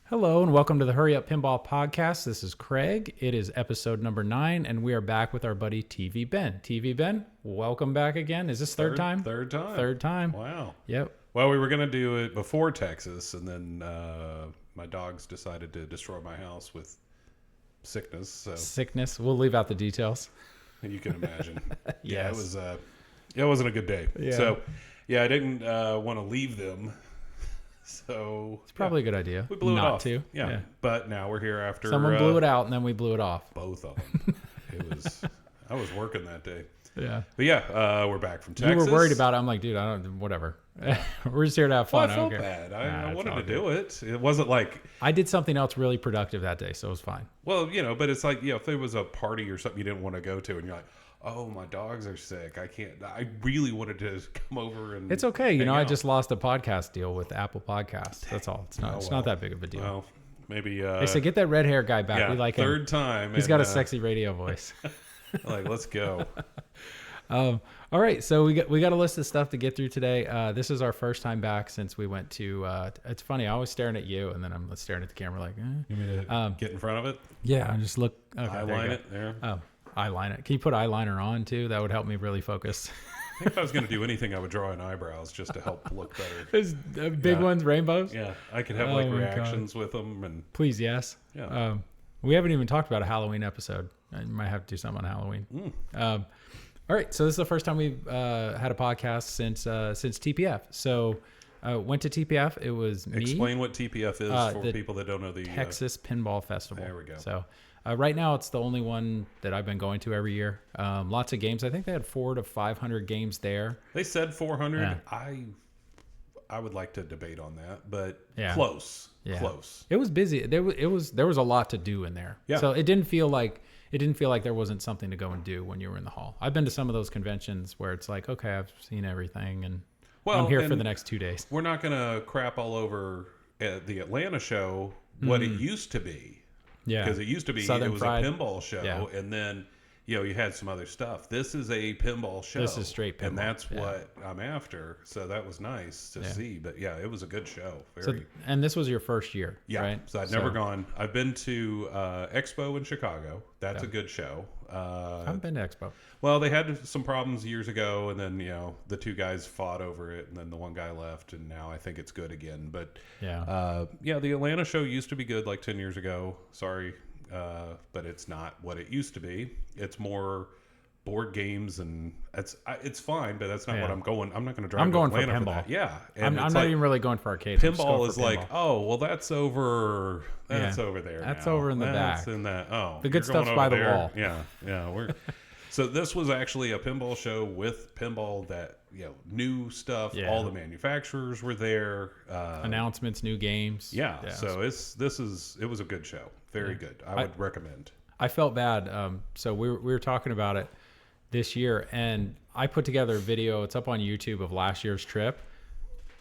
Hello and welcome to the Hurry Up Pinball Podcast. This is Craig. It is episode number 9, and we are back with our buddy TVBen. TVBen, welcome back again. Is this third time? Third time. Third time. Wow. Yep. Well, we were going to do it before Texas, and then my dogs decided to destroy my house with sickness. So Sickness. We'll leave out the details. you can imagine. Yeah, Yes. it wasn't a good day. Yeah. So, yeah, I didn't want to leave them. So It's probably a good idea. we blew it not off. to. Yeah. But now we're here after Someone blew it out, and then we blew it off. both of them. I was working that day. Yeah. But yeah, we're back from Texas. You were worried about it. I'm like, dude, whatever. We're just here to have Well, fun. I I don't felt care. bad. Nah, I it's wanted all to good. do it. It wasn't like, I did something else really productive that day, so it was fine. well, but it's like, if there was a party or something you didn't want to go to and you're like, oh, my dogs are sick. I can't. I really wanted to come over and. It's okay. hang I out. just lost a podcast deal with Apple Podcasts. That's all. It's not. It's not that big of a deal. Well, maybe. They said get that red hair guy back. yeah, We like third him. time. He's and, got a sexy radio voice. Like, let's go. All right, so we got a list of stuff to get through today. This is our first time back since we went to. It's funny. I was staring at you, and then I'm staring at the camera like. You mean to get in front of it? Yeah, I just look. Okay, there you Eyeline go. it there. Oh, eyeliner. Can you put eyeliner on too? That would help me really focus. I think if I was going to do anything, I would draw in eyebrows just to help look better. Those big Yeah. ones, rainbows. Yeah, I could have Oh like my God. reactions with them, and Please, yes. yeah. We haven't even talked about a Halloween episode. I might have to do something on Halloween. All right, so this is the first time we've had a podcast since TPF. So went to TPF. It was me, Explain what TPF is for the people that don't know the Texas Pinball Festival. There we go. So right now it's the only one that I've been going to every year. Lots of games. I think they had 400 to 500 games there. They said 400. Yeah. I would like to debate on that, but Yeah. close. Yeah. Close. It was busy. There was a lot to do in there. Yeah. So it didn't feel like there wasn't something to go and do when you were in the hall. I've been to some of those conventions where it's like, okay, I've seen everything, and I'm here for and the next 2 days. We're not going to crap all over the Atlanta show what it used to be. Yeah. Because it used to be Southern it was Pride. a pinball show, Yeah. and then you had some other stuff. This is a pinball show. This is straight and pinball, that's yeah. what I'm after. So that was nice to see. But yeah, it was a good show. So, Very. and this was your first year, Yeah, right? so I'd never gone. I've been to Expo in Chicago. That's a good show. I haven't been to Expo. Well, they had some problems years ago, and then the two guys fought over it, and then the one guy left, and now I think it's good again. But Yeah. the Atlanta show used to be good like 10 years ago. Sorry, but it's not what it used to be. It's more board games, and it's fine, but that's not Yeah. what I'm going. I'm not going to drive. I'm going to for Atlanta pinball. that. Yeah, I'm and not it's like, even really going for arcade. I'm just pinball going is for like, pinball. oh, well, that's over. That's Yeah. over there. That's now. over in the That's back. in that. Oh, The good you're going stuff's by over the there. wall. Yeah. We're so this was actually a pinball show with pinball that new stuff. Yeah. All the manufacturers were there. Announcements, new games. Yeah. So it was a good show. Very good. I would recommend. I felt bad. So we were talking about it this year, and I put together a video. It's up on YouTube of last year's trip.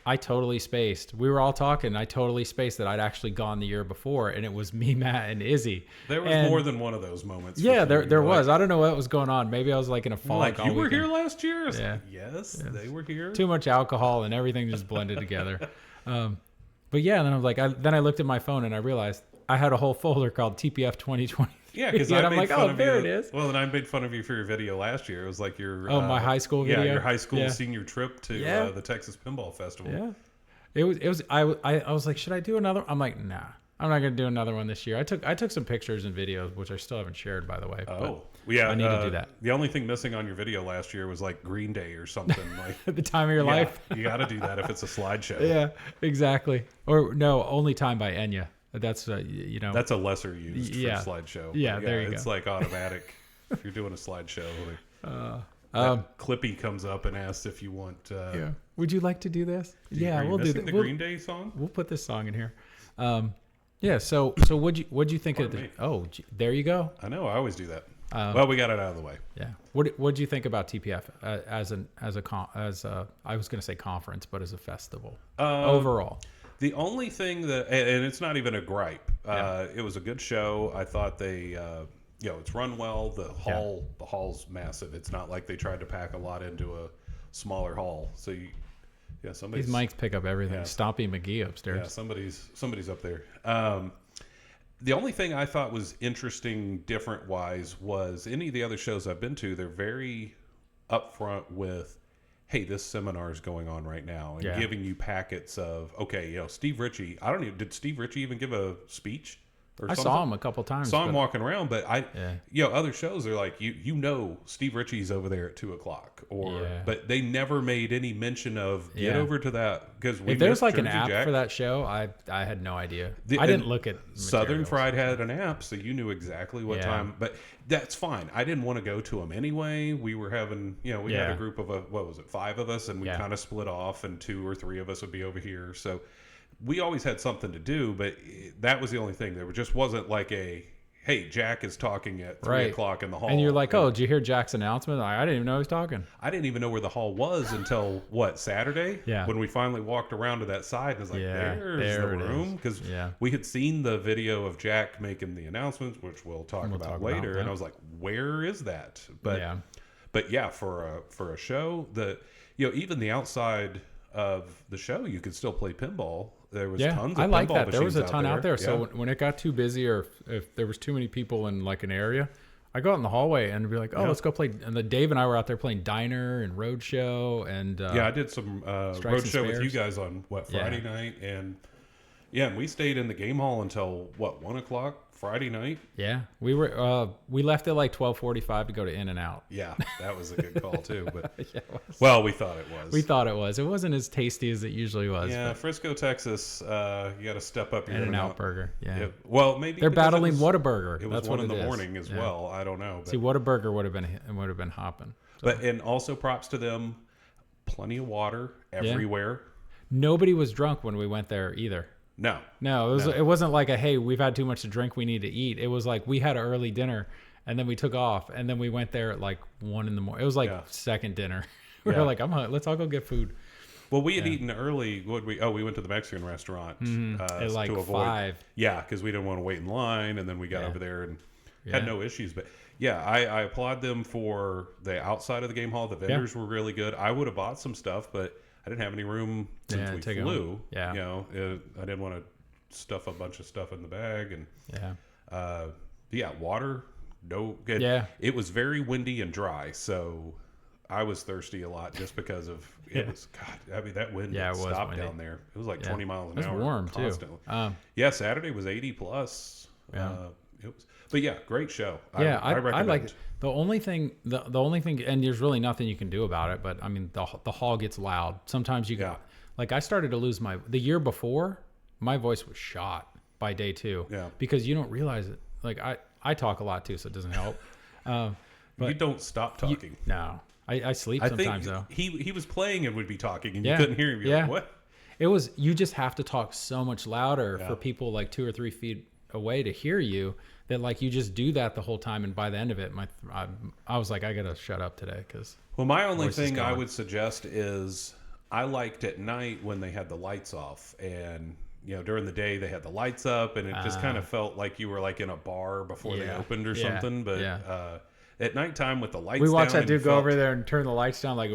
I totally spaced. We were all talking. I totally spaced that I'd actually gone the year before, and it was me, Matt, and Izzy. There was more than one of those moments. Yeah, for sure. there You're was. like, I don't know what was going on. Maybe I was like in a fog. like, all you were weekend. here last year? It's Yeah. like, yes, they were here. Too much alcohol and everything just blended together. But yeah, and then I was like, then I looked at my phone and I realized I had a whole folder called TPF 2020. Yeah, because and I I'm made like, fun oh, of there you. it is. Well, then I made fun of you for your video last year. It was like your my high school video? Yeah, your high school Yeah. senior trip to Yeah. the Texas Pinball Festival. Yeah. It was. I was like, should I do another? I'm like, nah, I'm not gonna do another one this year. I took some pictures and videos, which I still haven't shared, by the way. Oh, yeah. I need to do that. The only thing missing on your video last year was like Green Day or something. Like At the time of your yeah, life. you got to do that if it's a slideshow. Yeah, exactly. Or no, Only Time by Enya. That's That's a lesser used for Yeah. slideshow. Yeah, But there you it's go. like automatic. If you're doing a slideshow, Clippy comes up and asks if you want. Yeah. Would you like to do this? Yeah, are you we'll do missing that. the Green Day song? We'll put this song in here. Yeah. So what'd you think of Pardon the? me. Oh, there you go. I know. I always do that. Well, we got it out of the way. Yeah. What'd you think about TPF as I was going to say conference, but as a festival overall? The only thing that, and it's not even a gripe. It was a good show. I thought they, it's run well. The hall's massive. It's not like they tried to pack a lot into a smaller hall. So Yeah, These mics pick up everything. Yeah. Stompy McGee upstairs. Yeah, somebody's up there. The only thing I thought was interesting, different wise, was any of the other shows I've been to. They're very upfront with, "Hey, this seminar is going on right now," and giving you packets of, okay, Steve Ritchie. Did Steve Ritchie even give a speech? I saw him a couple times. Saw him walking around, but other shows are like Steve Ritchie's over there at 2:00, but they never made any mention of get over to that because if there's like an app for that show, I had no idea. I didn't look at Southern Fried had an app, so you knew exactly what time. But that's fine. I didn't want to go to them anyway. We were having we had a group of 5 of us, and we kind of split off, and 2 or 3 of us would be over here. So we always had something to do, but that was the only thing. There just wasn't like hey, Jack is talking at 3:00 in the hall. And you're like, oh, did you hear Jack's announcement? I didn't even know he was talking. I didn't even know where the hall was until, Saturday? Yeah. When we finally walked around to that side and was like, there's the room. Because we had seen the video of Jack making the announcements, which we'll talk about later. And I was like, where is that? But yeah, for a show, even the outside of the show, you could still play pinball. There was tons of pinball. I like that. There was a ton out there. So when it got too busy, or if there was too many people in like an area, I go out in the hallway and be like, oh, let's go play. And Dave and I were out there playing Diner and Roadshow. And I did some Roadshow with you guys on Friday night. And we stayed in the game hall until 1:00 Friday night. Yeah, we left at like 12:45 to go to In-N-Out. Yeah, that was a good call too. But it was. Well, we thought it was. We thought it was. It wasn't as tasty as it usually was. Yeah, Frisco, Texas. You got to step up your In-N-Out burger. Yeah. Well, maybe they're battling Whataburger. It was That's one in the morning as well. I don't know. But. See, Whataburger would have been hopping. So. And also props to them. Plenty of water everywhere. Nobody was drunk when we went there either. No, it wasn't like hey, we've had too much to drink, we need to eat. It was like we had an early dinner and then we took off and then we went there at like 1 a.m. It was like second dinner. We were like, let's all go get food. Well, we had eaten early. We went to the Mexican restaurant at like to avoid, 5. Yeah, because we didn't want to wait in line, and then we got over there and had no issues. But I applaud them for the outside of the game hall. The vendors were really good. I would have bought some stuff, but I didn't have any room since we flew. I didn't want to stuff a bunch of stuff in the bag, and water. No, good. Yeah, it was very windy and dry, so I was thirsty a lot just because of it was. God, I mean that wind stopped down there. It was like 20 miles an hour. It was warm constantly. Too. Saturday was 80 plus. Yeah. It was, but great show. Yeah, I recommend. I like it. The only thing, and there's really nothing you can do about it. But I mean, the hall gets loud. Sometimes you got like I started to lose the year before. My voice was shot by day 2. Yeah, because you don't realize it. Like I talk a lot too, so it doesn't help. But you don't stop talking. No, I sleep sometimes though. He was playing and would be talking, and you couldn't hear him. You're like, what? It was you just have to talk so much louder for people like 2 or 3 feet away to hear you. That like you just do that the whole time, and by the end of it, I was like, I gotta shut up today because. Well, my only thing I would suggest is I liked at night when they had the lights off, and during the day they had the lights up, and it just kind of felt like you were like in a bar before they opened or something. But at nighttime with the lights, we watched that dude go over there and turn the lights down, like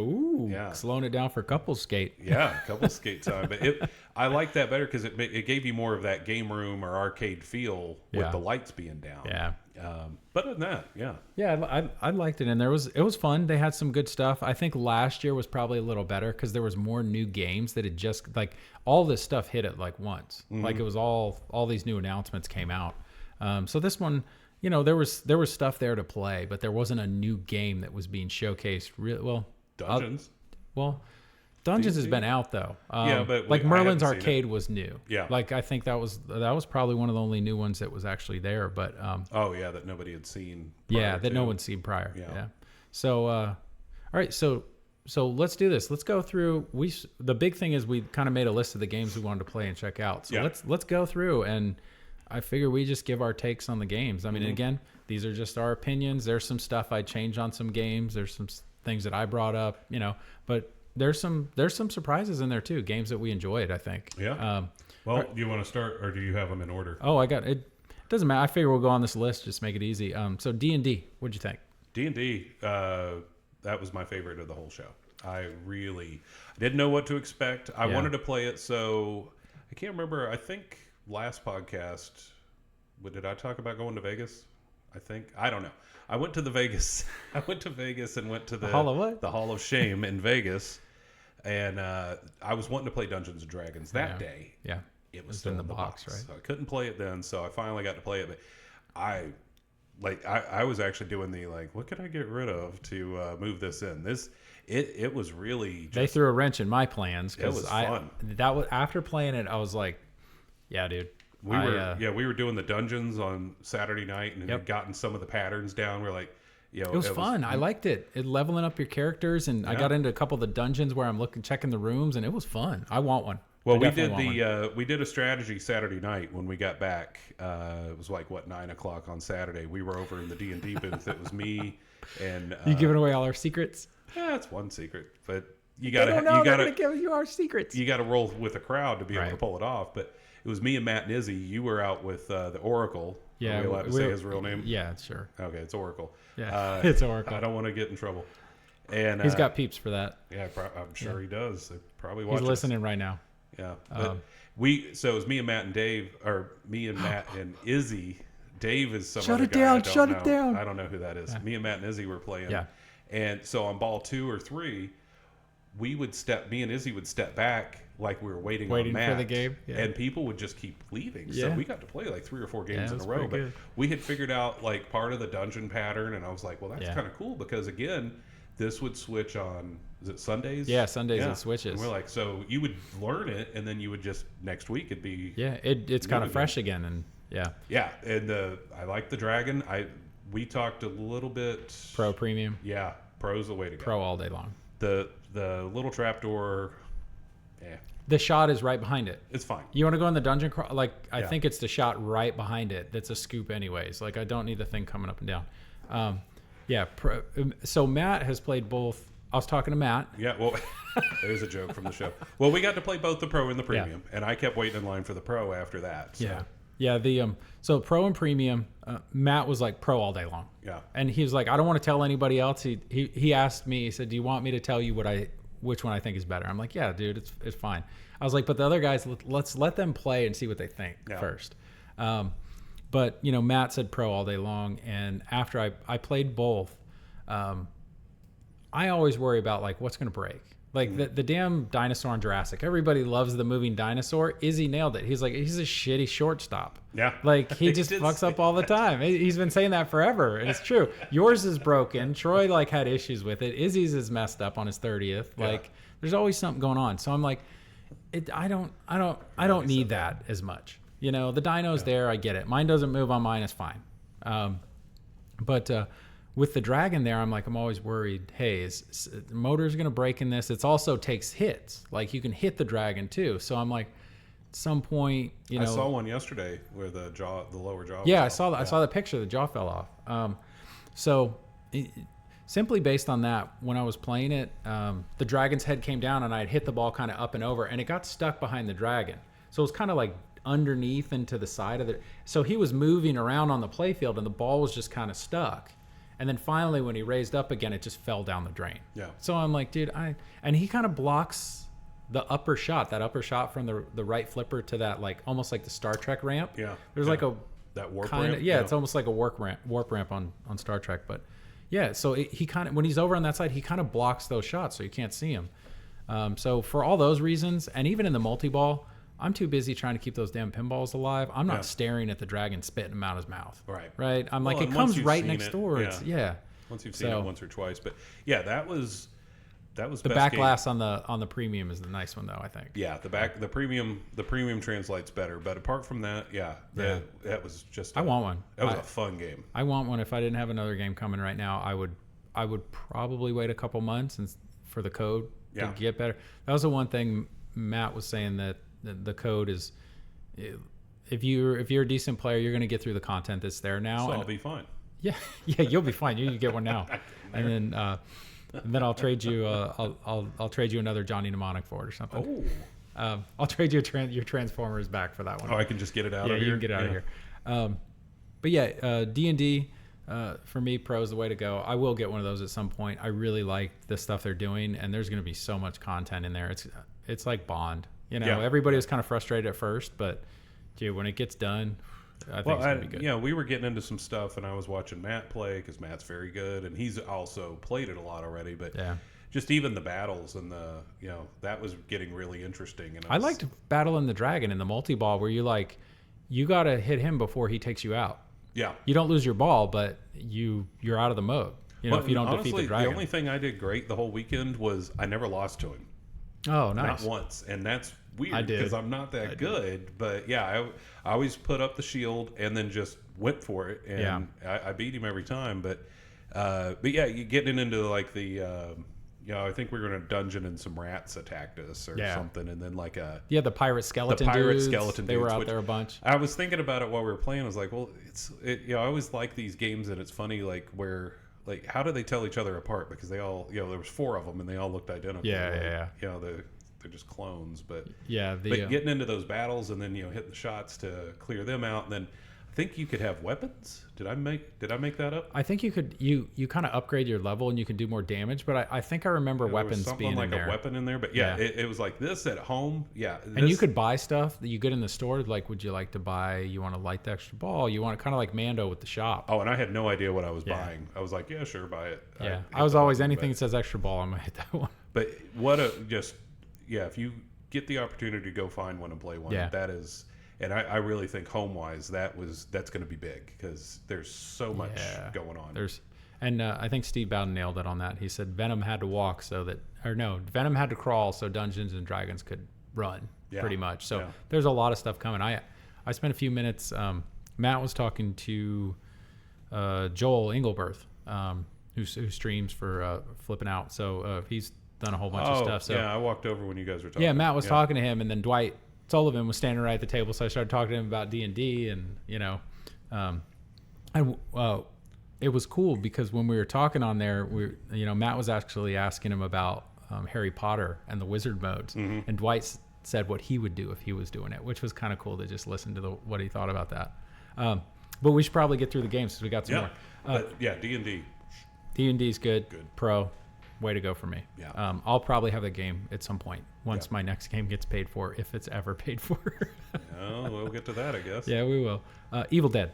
slowing it down for couples skate. Yeah, couples skate time. But I like that better because it gave you more of that game room or arcade feel with the lights being down. Yeah. But other than that, I liked it, and it was fun. They had some good stuff. I think last year was probably a little better because there was more new games that had just like all this stuff hit it like once. Mm-hmm. Like it was all these new announcements came out. So this one. There was stuff there to play, but there wasn't a new game that was being showcased. Dungeons. Dungeons has been out though. But like Merlin's Arcade was new. Yeah. Like I think that was probably one of the only new ones that was actually there. But that nobody had seen. No one's seen prior. Yeah. So all right. So let's do this. Let's go through. The big thing is we kind of made a list of the games we wanted to play and check out. So let's go through and. I figure we just give our takes on the games. I mean, again, these are just our opinions. There's some stuff I changed on some games. There's some things that I brought up, but there's some surprises in there too. Games that we enjoyed, I think. Yeah. Do you want to start or do you have them in order? Oh, I got it. It doesn't matter. I figure we'll go on this list. Just make it easy. So D&D, what'd you think? D&D, that was my favorite of the whole show. I didn't know what to expect. I wanted to play it, so I can't remember. I think last podcast, did I talk about going to Vegas? I don't know. I went to Vegas and went to the Hall of what? The Hall of Shame in Vegas, and I was wanting to play Dungeons and Dragons that day. Yeah, it was still in the box, right? So I couldn't play it then, so I finally got to play it. But I was actually doing the what could I get rid of to move this in? It was really they threw a wrench in my plans. It was fun. That was after playing it, I was like, yeah, dude. We were doing the dungeons on Saturday night and had gotten some of the patterns down. We're like, it was fun. I liked it. Leveling up your characters, and I got into a couple of the dungeons where I'm checking the rooms, and it was fun. I want one. Well, we did a strategy Saturday night when we got back. It was 9:00 on Saturday. We were over in the D&D booth. It was me and you giving away all our secrets? Yeah, that's one secret, but they're gonna give you our secrets. You got to roll with a crowd to be able to pull it off. But it was me and Matt and Izzy. You were out with the Oracle. Yeah, are we allowed to say his real name? Yeah, sure. Okay, it's Oracle. Yeah, it's Oracle. I don't want to get in trouble. And he's got peeps for that. Yeah, I'm sure he does. They probably watch. He's listening right now. Yeah, but so it was me and Matt and Dave, or me and Matt and Izzy. Dave is some other guy. Shut it down. I don't know who that is. Me and Matt and Izzy were playing. Yeah. And so on ball 2 or 3, me and Izzy would step back like we were waiting on Matt, for the game. Yeah. And people would just keep leaving. Yeah. So we got to play 3 or 4 games in a row. But we had figured out part of the dungeon pattern, and I was like, well, that's kind of cool because again, this would switch on, is it Sundays? Yeah, Sundays it switches. And we're like, so you would learn it, and then you would just, next week it'd be... Yeah, it's kind of fresh again, and yeah. Yeah, and I like the Dragon. We talked a little bit... Pro Premium. Yeah, Pro's the way to go. Pro all day long. The little trapdoor, the shot is right behind it. It's fine. You want to go in the dungeon crawl? I think it's the shot right behind it that's a scoop anyways. I don't need the thing coming up and down. So Matt has played both. I was talking to Matt. Yeah, well, there's a joke from the show. Well, we got to play both the Pro and the Premium, and I kept waiting in line for the Pro after that. So. Yeah. So Pro and Premium, Matt was Pro all day long. Yeah. And he was like, I don't want to tell anybody else. He asked me. He said, do you want me to tell you which one I think is better? I'm like, yeah, dude, it's fine. I was like, but the other guys, let's let them play and see what they think first. But Matt said Pro all day long, and after I played both, I always worry about what's going to break. The damn dinosaur on Jurassic. Everybody loves the moving dinosaur. Izzy nailed it. He's he's a shitty shortstop. Yeah. He just fucks up all the time. He's been saying that forever, and it's true. Yours is broken. Troy had issues with it. Izzy's is messed up on his 30th. There's always something going on. So I'm like, I don't need that as much. The dyno's there. I get it. Mine doesn't move on mine. It's fine. But with the Dragon there, I'm always worried. Hey, is the motor's going to break in this? It also takes hits. You can hit the Dragon too. So I'm at some point, I saw one yesterday where the lower jaw. Yeah, I saw that. I saw the picture. The jaw fell off. Simply based on that, when I was playing it, the Dragon's head came down and I had hit the ball kind of up and over, and it got stuck behind the Dragon. So it was kind of underneath and to the side of it. So he was moving around on the playfield, and the ball was just kind of stuck. And then finally, when he raised up again, it just fell down the drain. Yeah. So I'm like, dude, and he kind of blocks the upper shot, from the right flipper to that, almost like the Star Trek ramp. Yeah. There's that warp ramp. Yeah, it's almost like a warp ramp on Star Trek. But yeah, so he kind of, when he's over on that side, he kind of blocks those shots, so you can't see him. So for all those reasons, and even in the multi-ball, I'm too busy trying to keep those damn pinballs alive. I'm not staring at the Dragon spitting them out his mouth. Right. I'm it comes right next door. Once you've seen it once or twice, but yeah, that was the back glass on the Premium is the nice one though, I think. Yeah, the premium translates better, but apart from that, that was just. I want one. That was a fun game. I want one. If I didn't have another game coming right now, I would probably wait a couple months for the code to get better. That was the one thing Matt was saying, that the code is, if you're a decent player, you're going to get through the content that's there now. So I'll be fine. Yeah, you'll be fine. You can get one now, and then I'll trade you. I'll trade you another Johnny Mnemonic for it or something. Oh. I'll trade you your Transformers back for that one. Oh, I can just get it out of here. Yeah, you can get it out of here. But yeah, D&D. For me, Pro is the way to go. I will get one of those at some point. I really like the stuff they're doing, and there's going to be so much content in there. It's like Bond. Everybody was kind of frustrated at first, but dude, when it gets done, I think it's going to be good. We were getting into some stuff, and I was watching Matt play because Matt's very good, and he's also played it a lot already. But just even the battles and that was getting really interesting. And I liked battling the dragon in the multi-ball where you got to hit him before he takes you out. Yeah. You don't lose your ball, but you're out of the mode. If you don't defeat the dragon. The only thing I did great the whole weekend was I never lost to him. Oh, nice. Not once. And that's weird because I'm not that good. But I always put up the shield and then just went for it. And I beat him every time. But you getting into like the... I think we were in a dungeon and some rats attacked us or something, and then the pirate skeleton dudes. They were out there a bunch. I was thinking about it while we were playing. I was like, well, I always like these games, and it's funny where how do they tell each other apart? Because they all there was 4 of them and they all looked identical. Yeah. They're just clones, but but getting into those battles and then hitting the shots to clear them out, and then I think you could have weapons. Did I make that up? I think you could. You kind of upgrade your level and you can do more damage. But I think I remember weapons being in there. A weapon in there. But it was like this at home. Yeah, and you could buy stuff that you get in the store. Like, would you like to buy? You want to light the extra ball? You want kind of like Mando with the shop. Oh, and I had no idea what I was buying. I was like, yeah, sure, buy it. Yeah, I was always anything that says extra ball, I'm gonna hit that one. But if you get the opportunity to go find one and play one, that is. And I really think home-wise, that's going to be big because there's so much going on. I think Steve Bowden nailed it on that. He said Venom had to Venom had to crawl so Dungeons and Dragons could run pretty much. So there's a lot of stuff coming. I spent a few minutes. Matt was talking to Joel Engelberth, who streams for Flipping Out. So he's done a whole bunch of stuff. So I walked over when you guys were talking. Yeah, Matt was talking to him, and then Dwight Sullivan was standing right at the table, so I started talking to him about D&D, and it was cool because when we were talking on there, Matt was actually asking him about Harry Potter and the wizard modes, and Dwight said what he would do if he was doing it, which was kind of cool to just listen to what he thought about that. But we should probably get through the games because we got some more. D&D. D&D's good. Pro. Way to go for me. Yeah. I'll probably have a game at some point once my next game gets paid for, if it's ever paid for. We'll get to that, I guess. Yeah, we will. Evil Dead.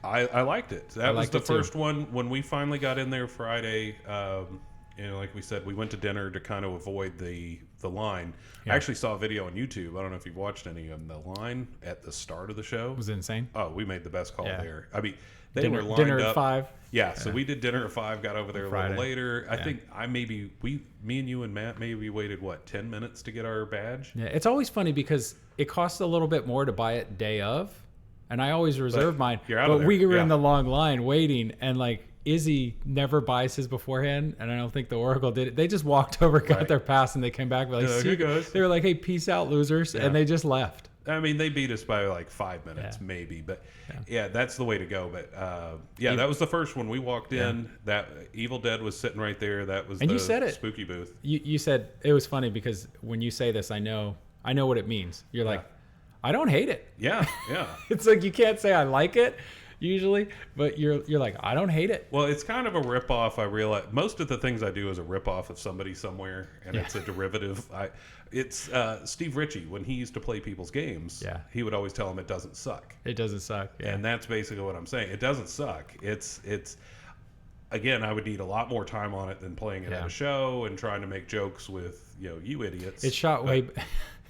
I liked it. That was the first one when we finally got in there Friday. Like we said, we went to dinner to kind of avoid the line. I actually saw a video on YouTube. I don't know if you've watched any of them. The line at the start of the show was insane. Oh, we made the best call there. I mean, they were lined dinner up. At 5. Yeah, so we did dinner at 5. Got over there a little later. I think me and you and Matt maybe waited 10 minutes to get our badge. Yeah, it's always funny because it costs a little bit more to buy it day of, and I always reserve mine. But we were in the long line waiting, and Izzy never buys his beforehand, and I don't think the Oracle did it. They just walked over, got their pass, and they came back. See you guys. They were like, "Hey, peace out, losers," and they just left. I mean, they beat us by 5 minutes, maybe, but that's the way to go. But that was the first one. We walked in. That Evil Dead was sitting right there. That was you said it. Spooky booth. You said it was funny because when you say this, I know what it means. You're like, I don't hate it. Yeah. It's like you can't say I like it usually, but you're like, I don't hate it. Well, it's kind of a ripoff. I realize most of the things I do is a ripoff of somebody somewhere, and it's a derivative. It's Steve Ritchie when he used to play people's games. Yeah, he would always tell them it doesn't suck. It doesn't suck, and that's basically what I'm saying. It doesn't suck. It's again, I would need a lot more time on it than playing it at a show and trying to make jokes with you idiots. It's shot way.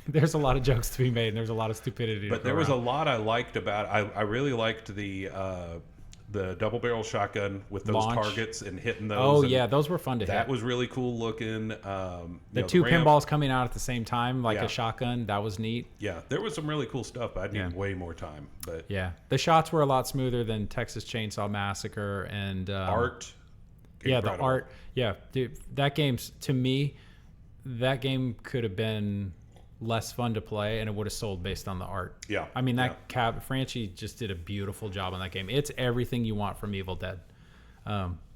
There's a lot of jokes to be made, and there's a lot of stupidity. But there was a lot I liked about it. I really liked the double barrel shotgun with those targets and hitting those. Oh yeah, those were fun to hit. That was really cool looking. The two pinballs coming out at the same time, like a shotgun, that was neat. Yeah, there was some really cool stuff, but I needed way more time. But yeah, the shots were a lot smoother than Texas Chainsaw Massacre and art. Incredible. The art. Yeah, dude, that game's to me, that game could have been less fun to play, and it would have sold based on the art. Yeah, I mean Franchi just did a beautiful job on that game. It's everything you want from Evil Dead.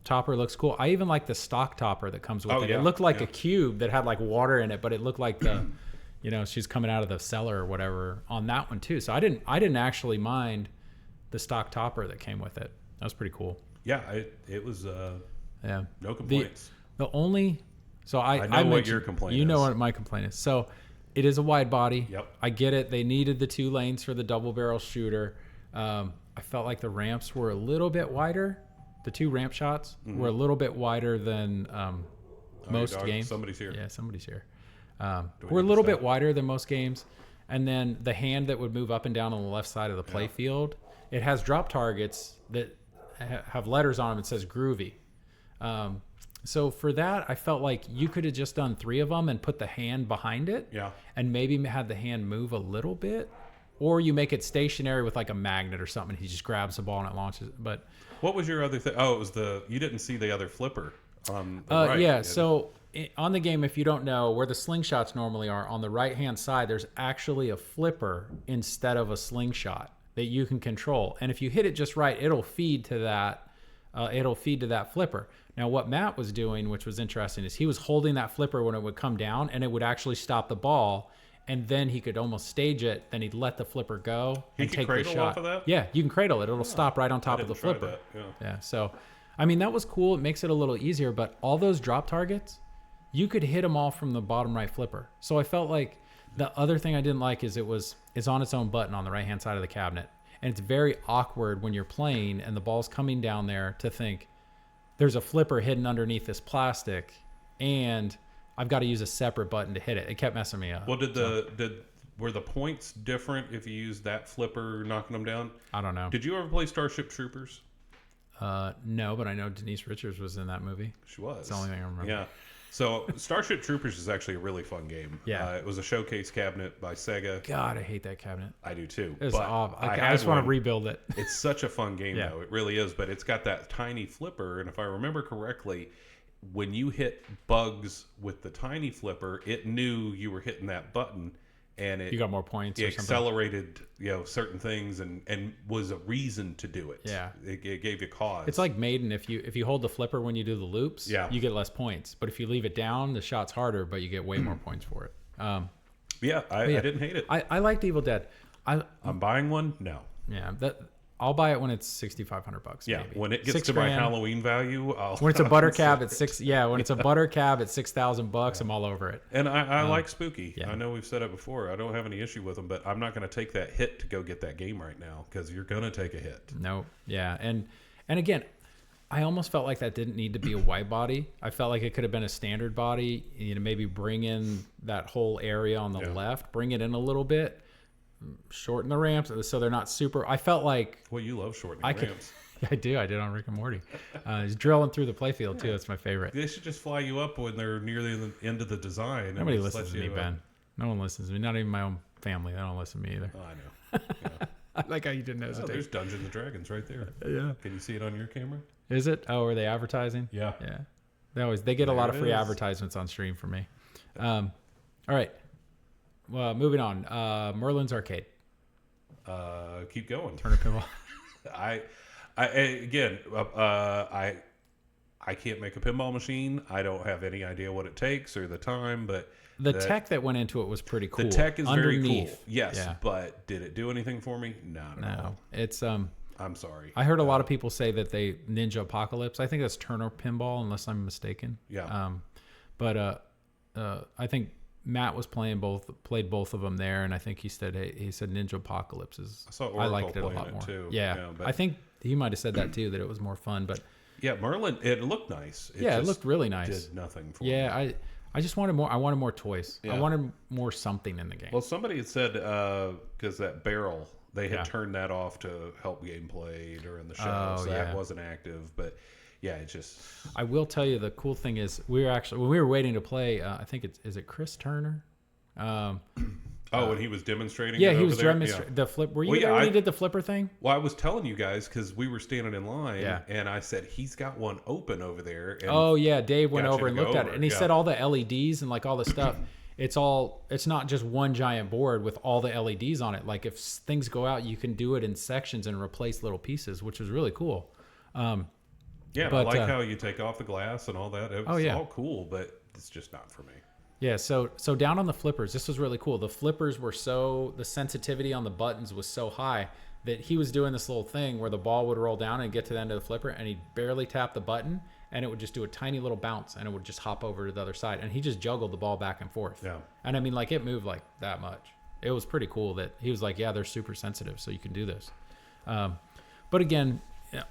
Topper looks cool. I even like the stock topper that comes with it. It looked like a cube that had water in it, but it looked like the, she's coming out of the cellar or whatever on that one too. So I didn't actually mind the stock topper that came with it. That was pretty cool. Yeah, it was Yeah. no complaints. The only so I know what your complaint is. You know what my complaint is. So it is a wide body. Yep. I get it. They needed the 2 lanes for the double barrel shooter. I felt like the ramps were a little bit wider. The 2 ramp shots were a little bit wider than most games. Somebody's here. Yeah, somebody's here. We're a little bit wider than most games. And then the hand that would move up and down on the left side of the play field, it has drop targets that have letters on them. It says groovy. So for that, I felt like you could have just done 3 of them and put the hand behind it. Yeah. And maybe had the hand move a little bit. Or you make it stationary with like a magnet or something. He just grabs the ball and it launches. But what was your other thing? Oh, it was you didn't see the other flipper on the right. Yeah, so on the game, if you don't know, where the slingshots normally are, on the right-hand side, there's actually a flipper instead of a slingshot that you can control. And if you hit it just right, it'll feed to that. It'll feed to that flipper. Now, what Matt was doing, which was interesting, is he was holding that flipper when it would come down, and it would actually stop the ball. And then he could almost stage it. Then he'd let the flipper go and take the shot. Off of that? Yeah, you can cradle it. It'll stop right on top of the flipper. Yeah. So, I mean, that was cool. It makes it a little easier. But all those drop targets, you could hit them all from the bottom right flipper. So I felt like the other thing I didn't like is it's on its own button on the right hand side of the cabinet, and it's very awkward when you're playing and the ball's coming down there to think there's a flipper hidden underneath this plastic, and I've got to use a separate button to hit it. It kept messing me up. Well, were the points different if you used that flipper knocking them down? I don't know. Did you ever play Starship Troopers? No, but I know Denise Richards was in that movie. She was. That's the only thing I remember. Yeah. So Starship Troopers is actually a really fun game. Yeah. It was a showcase cabinet by Sega. God, I hate that cabinet. I do too. It's awful. I just want to rebuild it. It's such a fun game though. It really is. But it's got that tiny flipper, and if I remember correctly, when you hit bugs with the tiny flipper, it knew you were hitting that button, and you got more points. It accelerated, certain things, and was a reason to do it. Yeah, it gave you cause. It's like Maiden. If you hold the flipper when you do the loops, you get less points. But if you leave it down, the shot's harder, but you get way more points for it. I didn't hate it. I liked Evil Dead. I'm buying one. No. Yeah, I'll buy it when it's $6,500. Yeah, maybe. when it gets to my Halloween value, when it's a butter cab at when it's a butter cab at $6,000, I'm all over it. And I like spooky. Yeah. I know we've said it before. I don't have any issue with them, but I'm not going to take that hit to go get that game right now because you're going to take a hit. No, yeah, and again, I almost felt like that didn't need to be a wide body. I felt like it could have been a standard body. Maybe bring in that whole area on the left, bring it in a little bit. Shorten the ramps so they're not super. I felt like you love shortening ramps. I do. I did on Rick and Morty. He's drilling through the playfield too. That's my favorite. They should just fly you up when they're near the end of the design. Nobody listens to me, Ben. No one listens to me. Not even my own family. They don't listen to me either. Oh, I know. Yeah. I like how you didn't hesitate. There's Dungeons and Dragons right there. Yeah. Can you see it on your camera? Is it? Oh, are they advertising? Yeah. Yeah. They get a lot of free advertisements on stream from me. All right. Well, moving on. Merlin's Arcade. Keep going. Turner Pinball. I can't make a pinball machine. I don't have any idea what it takes or the time, but the tech that went into it was pretty cool. The tech is very cool. Yes, but did it do anything for me? No. It's I'm sorry. I heard a lot of people say that they Ninja Apocalypse. I think that's Turner Pinball, unless I'm mistaken. Yeah. But I think Matt was played both of them there, and I think he said Ninja Apocalypse is. I liked it a lot more too. Yeah, I think he might have said that too, that it was more fun. But yeah, Merlin, it looked nice. It looked really nice. Did nothing for me. Yeah, I just wanted more. I wanted more toys. Yeah. I wanted more something in the game. Well, somebody had said because that barrel they had turned that off to help gameplay during the show, so that wasn't active, but. Yeah, it just. I will tell you the cool thing is when we were waiting to play. I think is it Chris Turner? When he was demonstrating. Yeah, he was demonstrating the flip. Were you there when he did the flipper thing? Well, I was telling you guys because we were standing in line, and I said he's got one open over there. And Dave went over and looked at it, and he said all the LEDs and like all the stuff. It's not just one giant board with all the LEDs on it. Like if things go out, you can do it in sections and replace little pieces, which is really cool. Yeah, but, I like how you take off the glass and all that. It was all cool, but it's just not for me. Yeah, so down on the flippers, this was really cool. The flippers were the sensitivity on the buttons was so high that he was doing this little thing where the ball would roll down and get to the end of the flipper, and he'd barely tap the button, and it would just do a tiny little bounce, and it would just hop over to the other side, and he just juggled the ball back and forth. Yeah. And I mean, like, it moved like that much. It was pretty cool that he was like, yeah, they're super sensitive, so you can do this. But again,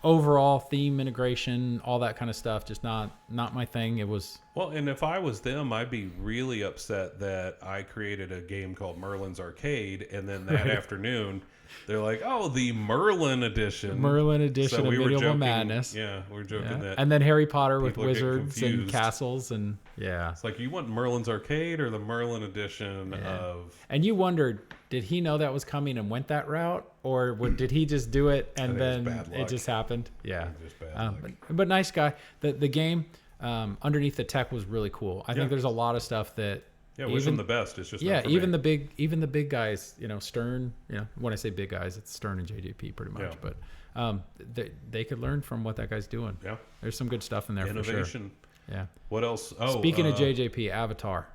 overall theme integration, all that kind of stuff, just not my thing. It was... Well, and if I was them, I'd be really upset that I created a game called Merlin's Arcade, and then that afternoon... They're like, oh, the Merlin edition. Merlin edition so of we were Medieval joking, Madness. Yeah, we were joking that. And then Harry Potter with people are getting wizards and confused. castles and It's like, you want Merlin's Arcade or the Merlin edition of... And you wondered, did he know that was coming and went that route? Or did he just do it and then it just happened? Yeah. Just bad luck. But nice guy. The game underneath the tech was really cool. I think there's a lot of stuff that... Yeah, wish him the best. It's just not for even me. the big guys, Stern. When I say big guys, it's Stern and JJP pretty much. Yeah. But they could learn from what that guy's doing. Yeah, there's some good stuff in there. Innovation. For sure. Yeah. What else? Oh, speaking of JJP, Avatar.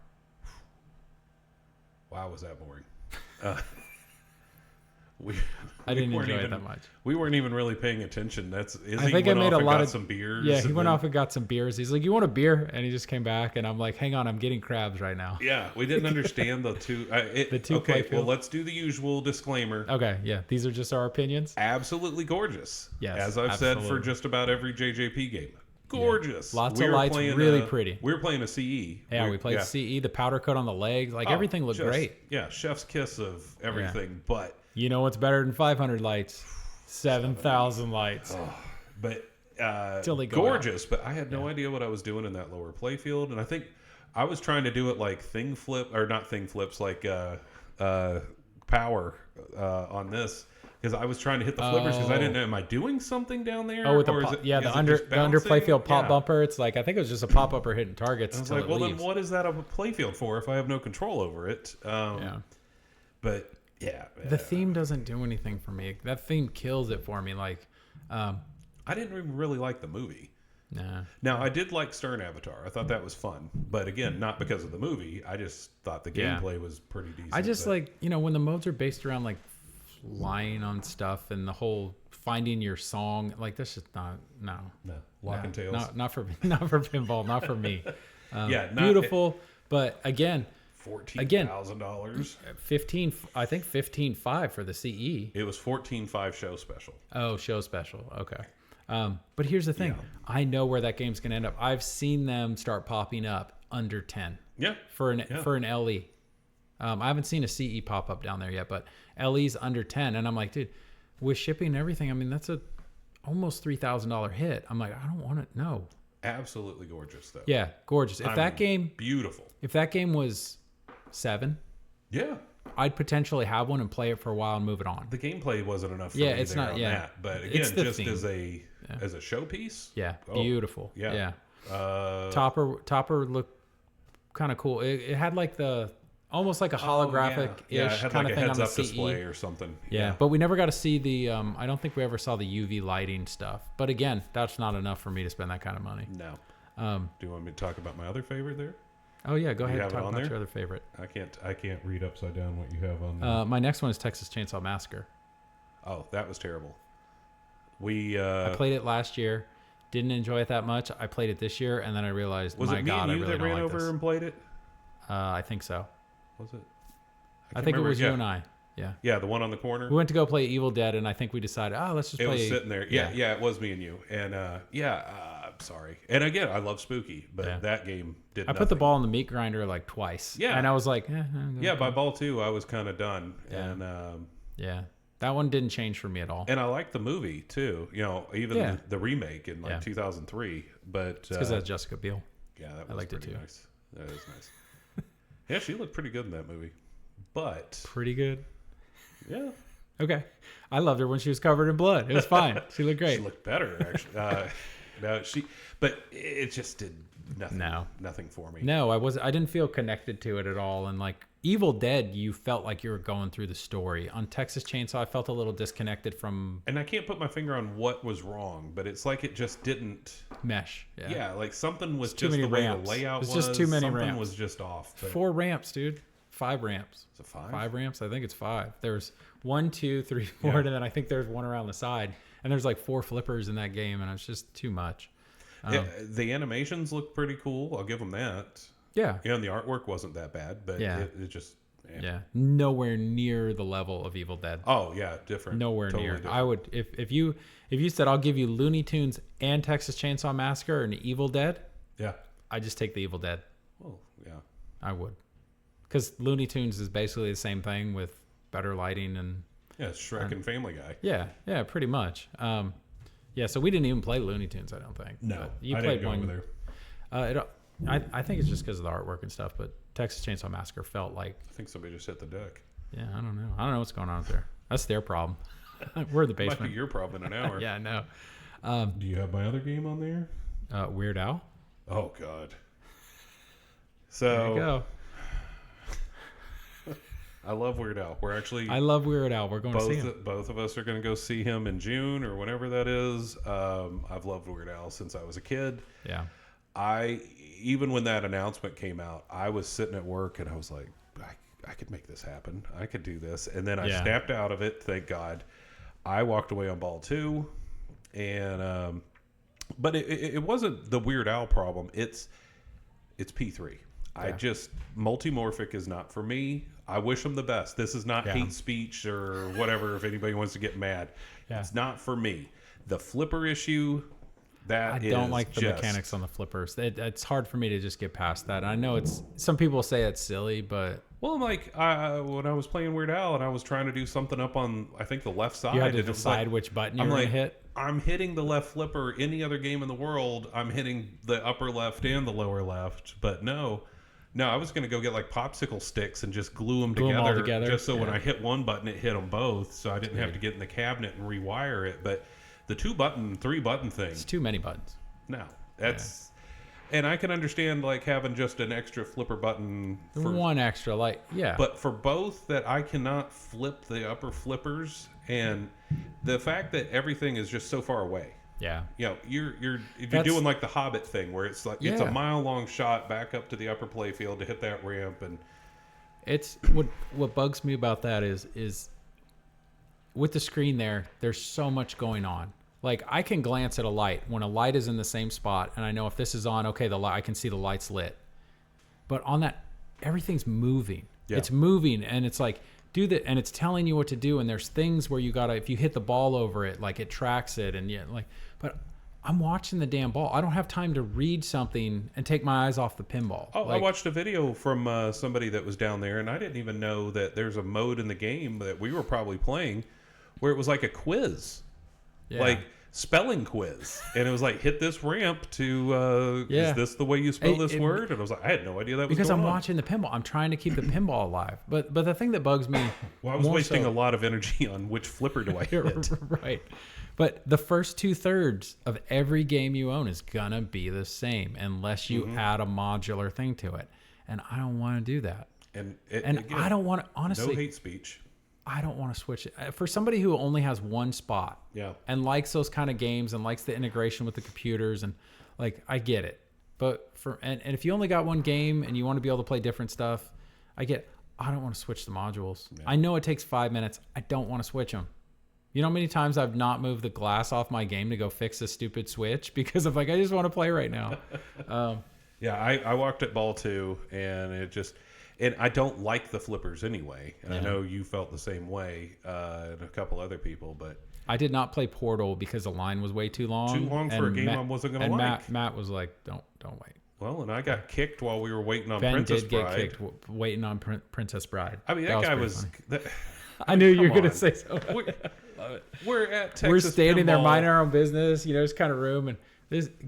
Wow, was that boring? I didn't enjoy it that much. We weren't even really paying attention. I think I made a lot of some beers. Yeah, he went off and got some beers. He's like, "You want a beer?" And he just came back, and I'm like, "Hang on, I'm getting crabs right now." Yeah, we didn't understand the two. Okay, well, let's do the usual disclaimer. Okay, yeah, these are just our opinions. Absolutely gorgeous. Yes, as I've said for just about every JJP game. Gorgeous. Yeah. Lots of lights, really pretty. We were playing a CE. Yeah, we played CE. The powder coat on the legs, everything looked great. Yeah, chef's kiss of everything, but. You know what's better than 500 lights? 7,000 lights. Oh, but gorgeous. But I had no idea what I was doing in that lower playfield, and I think I was trying to do it like not thing flips, like power on this, because I was trying to hit the flippers because I didn't know, am I doing something down there? Oh, with the under playfield pop bumper. It's like, I think it was just a pop bumper hitting targets. I was like, well, then what is that of a playfield for if I have no control over it? But. Yeah, the theme doesn't do anything for me. That theme kills it for me. Like, I didn't even really like the movie. Nah. Now I did like Stern Avatar. I thought that was fun, but again, not because of the movie. I just thought the gameplay was pretty decent. I just like when the modes are based around like flying on stuff and the whole finding your song. Like that's just not Lock and Tails. Not for pinball. Not for me. Beautiful, but again. $14,000. 15. I think 15.5 for the CE. It was 14.5 show special. Oh, show special. Okay. But here's the thing. Yeah. I know where that game's gonna end up. I've seen them start popping up under 10. Yeah. For an LE. I haven't seen a CE pop up down there yet, but LE's under 10, and I'm like, dude, with shipping and everything, I mean that's a almost $3,000 hit. I'm like, I don't want it. No. Absolutely gorgeous though. Yeah, gorgeous. Beautiful. If that game was 7, I'd potentially have one and play it for a while and move it on. The gameplay wasn't enough for me it's there not, on that. But again, just theme. as a showpiece. Yeah, beautiful. Yeah. Topper looked kind of cool. It had like almost like a holographic-ish kind of thing on the CE. Display or something. Yeah, but we never got to see the, I don't think we ever saw the UV lighting stuff. But again, that's not enough for me to spend that kind of money. No. Do you want me to talk about my other favorite there? Oh yeah, go ahead and talk about your other favorite. I can't read upside down what you have on there. My next one is Texas Chainsaw Massacre. Oh, that was terrible. I played it last year, didn't enjoy it that much. I played it this year, and then I realized, was my it me God, and you I really that ran don't like over this. and played it? I think so. Was it? I think it was you and I. Yeah. Yeah, the one on the corner. We went to go play Evil Dead, and I think we decided, let's just play. It was sitting there. Yeah, it was me and you. And I'm sorry. And again, I love Spooky, but that game did nothing. I put the ball in the meat grinder like twice. Yeah. And I was like, by ball 2, I was kind of done. Yeah. And that one didn't change for me at all. And I liked the movie too. Even the remake in 2003. But it's because that's Jessica Biel. Yeah, that was pretty nice. That is nice. Yeah, she looked pretty good in that movie. But pretty good. Yeah. Okay. I loved her when she was covered in blood. It was fine. She looked great. She looked better, actually. But it just did nothing. Nothing for me. No, I didn't feel connected to it at all. And like Evil Dead, you felt like you were going through the story. On Texas Chainsaw, I felt a little disconnected from. And I can't put my finger on what was wrong, but it's like it just didn't mesh. Yeah, like something was just the way the layout was. It's just too many ramps. Something was just off. But 4 ramps, dude. 5 ramps. Is it 5? 5 ramps? I think it's 5. There's 1, 2, 3, 4, and then I think there's one around the side. And there's like 4 flippers in that game, and it's just too much. The animations look pretty cool. I'll give them that. Yeah. And the artwork wasn't that bad, but it just... Yeah. Nowhere near the level of Evil Dead. Oh, yeah. Different. Nowhere totally near. Different. I would... If you said, I'll give you Looney Tunes and Texas Chainsaw Massacre and Evil Dead... Yeah. I just take the Evil Dead. Well, yeah. I would. Because Looney Tunes is basically the same thing with better lighting and... Yeah, Shrek and Family Guy. Yeah, pretty much. So we didn't even play Looney Tunes, I don't think. No, you I played didn't go one over there. I think it's just because of the artwork and stuff, but Texas Chainsaw Massacre felt like... I think somebody just hit the deck. Yeah, I don't know. I don't know what's going on out there. That's their problem. We're in the basement. Might be your problem in an hour. Yeah, I know. Do you have my other game on there? Weird Al? Oh, God. So... There you go. I love Weird Al. I love Weird Al. We're going to see him. Both of us are going to go see him in June or whenever that is. I've loved Weird Al since I was a kid. Yeah. Even when that announcement came out, I was sitting at work and I was like, I could make this happen. I could do this. And then I snapped out of it. Thank God. I walked away on ball 2. And, but it wasn't the Weird Al problem. It's P3. I just, multimorphic is not for me. I wish him the best. This is not hate speech or whatever if anybody wants to get mad. Yeah. It's not for me. The flipper issue, I don't like the mechanics on the flippers. It's hard for me to just get past that. I know some people say it's silly, but... Well, like, when I was playing Weird Al and I was trying to do something up on, I think, the left side. You had to decide which button you were going to hit? I'm hitting the left flipper. Any other game in the world, I'm hitting the upper left and the lower left. But no, I was going to go get like popsicle sticks and just glue them together. Just so when I hit one button, it hit them both. So I didn't have to get in the cabinet and rewire it. But the 3-button thing. It's too many buttons. No, that's... And I can understand like having just an extra flipper button. One extra, like, yeah. But for both that I cannot flip the upper flippers, and the fact that everything is just so far away. Yeah. You know, you're doing like the Hobbit thing where it's like it's a mile-long shot back up to the upper playfield to hit that ramp, and it's what bugs me about that is with the screen there's so much going on. Like, I can glance at a light when a light is in the same spot, and I know if this is on, okay, I can see the light's lit. But on that, everything's moving. Yeah. It's moving, and it's like, do that, and it's telling you what to do. And there's things where you gotta, if you hit the ball over it, like it tracks it, and but I'm watching the damn ball. I don't have time to read something and take my eyes off the pinball. Oh, I watched a video from somebody that was down there, and I didn't even know that there's a mode in the game that we were probably playing where it was like a quiz. Yeah. Like spelling quiz, and it was like, hit this ramp to is this the way you spell this word? And I was like, I had no idea that was because going I'm on. Watching the pinball. I'm trying to keep the pinball alive, but the thing that bugs me, well, I was wasting a lot of energy on which flipper do I hit. Right, but the first 2/3 of every game you own is gonna be the same unless you add a modular thing to it, and I don't want to do that. And again, I don't want to, honestly, no hate speech. I don't want to switch it. For somebody who only has one spot and likes those kind of games and likes the integration with the computers, and like, I get it. But and if you only got one game and you want to be able to play different stuff, I don't want to switch the modules. Yeah. I know it takes 5 minutes. I don't want to switch them. You know how many times I've not moved the glass off my game to go fix a stupid switch because I'm like, I just want to play right now. I walked at ball 2, and it just... And I don't like the flippers anyway. And I know you felt the same way, and a couple other people, but... I did not play Portal because the line was way too long. Too long for a game I wasn't going to like. And Matt was like, don't wait. Well, and I got kicked while we were waiting on Ben Princess did Bride. Get kicked waiting on Princess Bride. I mean, that guy was... I knew you were going to say so. We're at Texas We're standing Pinball. there minding our own business, there's kind of room. And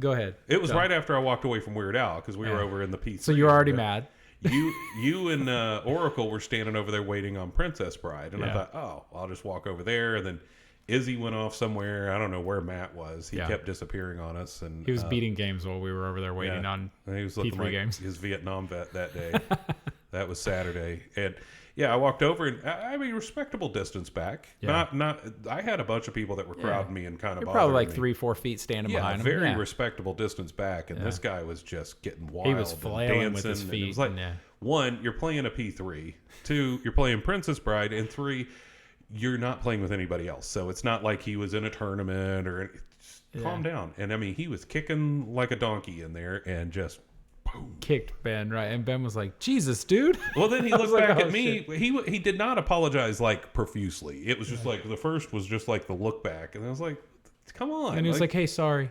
go ahead. It was right after I walked away from Weird Al because we were over in the P3. So you're already mad. You and Oracle were standing over there waiting on Princess Bride, and I thought, oh, I'll just walk over there. And then Izzy went off somewhere. I don't know where Matt was. He kept disappearing on us, and he was beating games while we were over there waiting on he was looking P3 like games. His Vietnam vet that day. That was Saturday, and I walked over, and I mean, respectable distance back. Not. I had a bunch of people that were crowding me and kind of bothering probably like me. 3-4 feet standing behind him. Very respectable distance back, and this guy was just getting wild. He was flailing and with his feet. It was like, 1, you're playing a P3. 2, you're playing Princess Bride. And 3, you're not playing with anybody else. So it's not like he was in a tournament or calm down. And I mean, he was kicking like a donkey in there and just boom. Kicked Ben, right? And Ben was like, Jesus, dude. Well, then he looked back at me. He did not apologize like profusely. It was just like the first was just like the look back. And I was like, come on. And he was like, hey, sorry.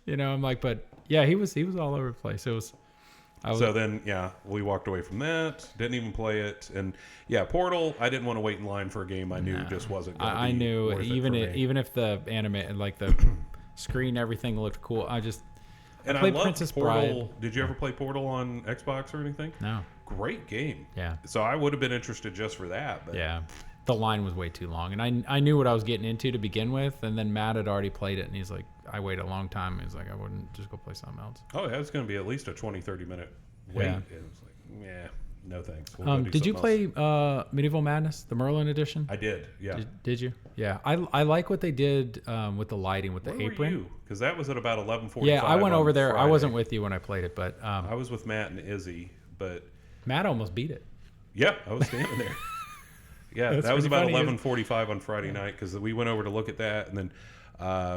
You know, I'm like, but yeah, he was all over the place. So then, we walked away from that. Didn't even play it, and Portal. I didn't want to wait in line for a game I knew just wasn't. I knew even if the anime, like the screen, everything looked cool. I played Princess Portal. Bride. Did you ever play Portal on Xbox or anything? No. Great game. Yeah. So I would have been interested just for that. But yeah. The line was way too long, and I knew what I was getting into to begin with, and then Matt had already played it, and he's like, I waited a long time. He's like, I wouldn't just go play something else. Oh, yeah, it's going to be at least a 20-30 minute wait. Yeah. It was like, no thanks. We'll did you play Medieval Madness, the Merlin edition? I did, yeah. Did you? Yeah. I like what they did with the lighting, with the apron. Because that was at about 11:45. Yeah, I went over there. Friday. I wasn't with you when I played it, but I was with Matt and Izzy, but Matt almost beat it. Yeah, I was standing there. Yeah, that was about 11:45 on Friday night because we went over to look at that, and then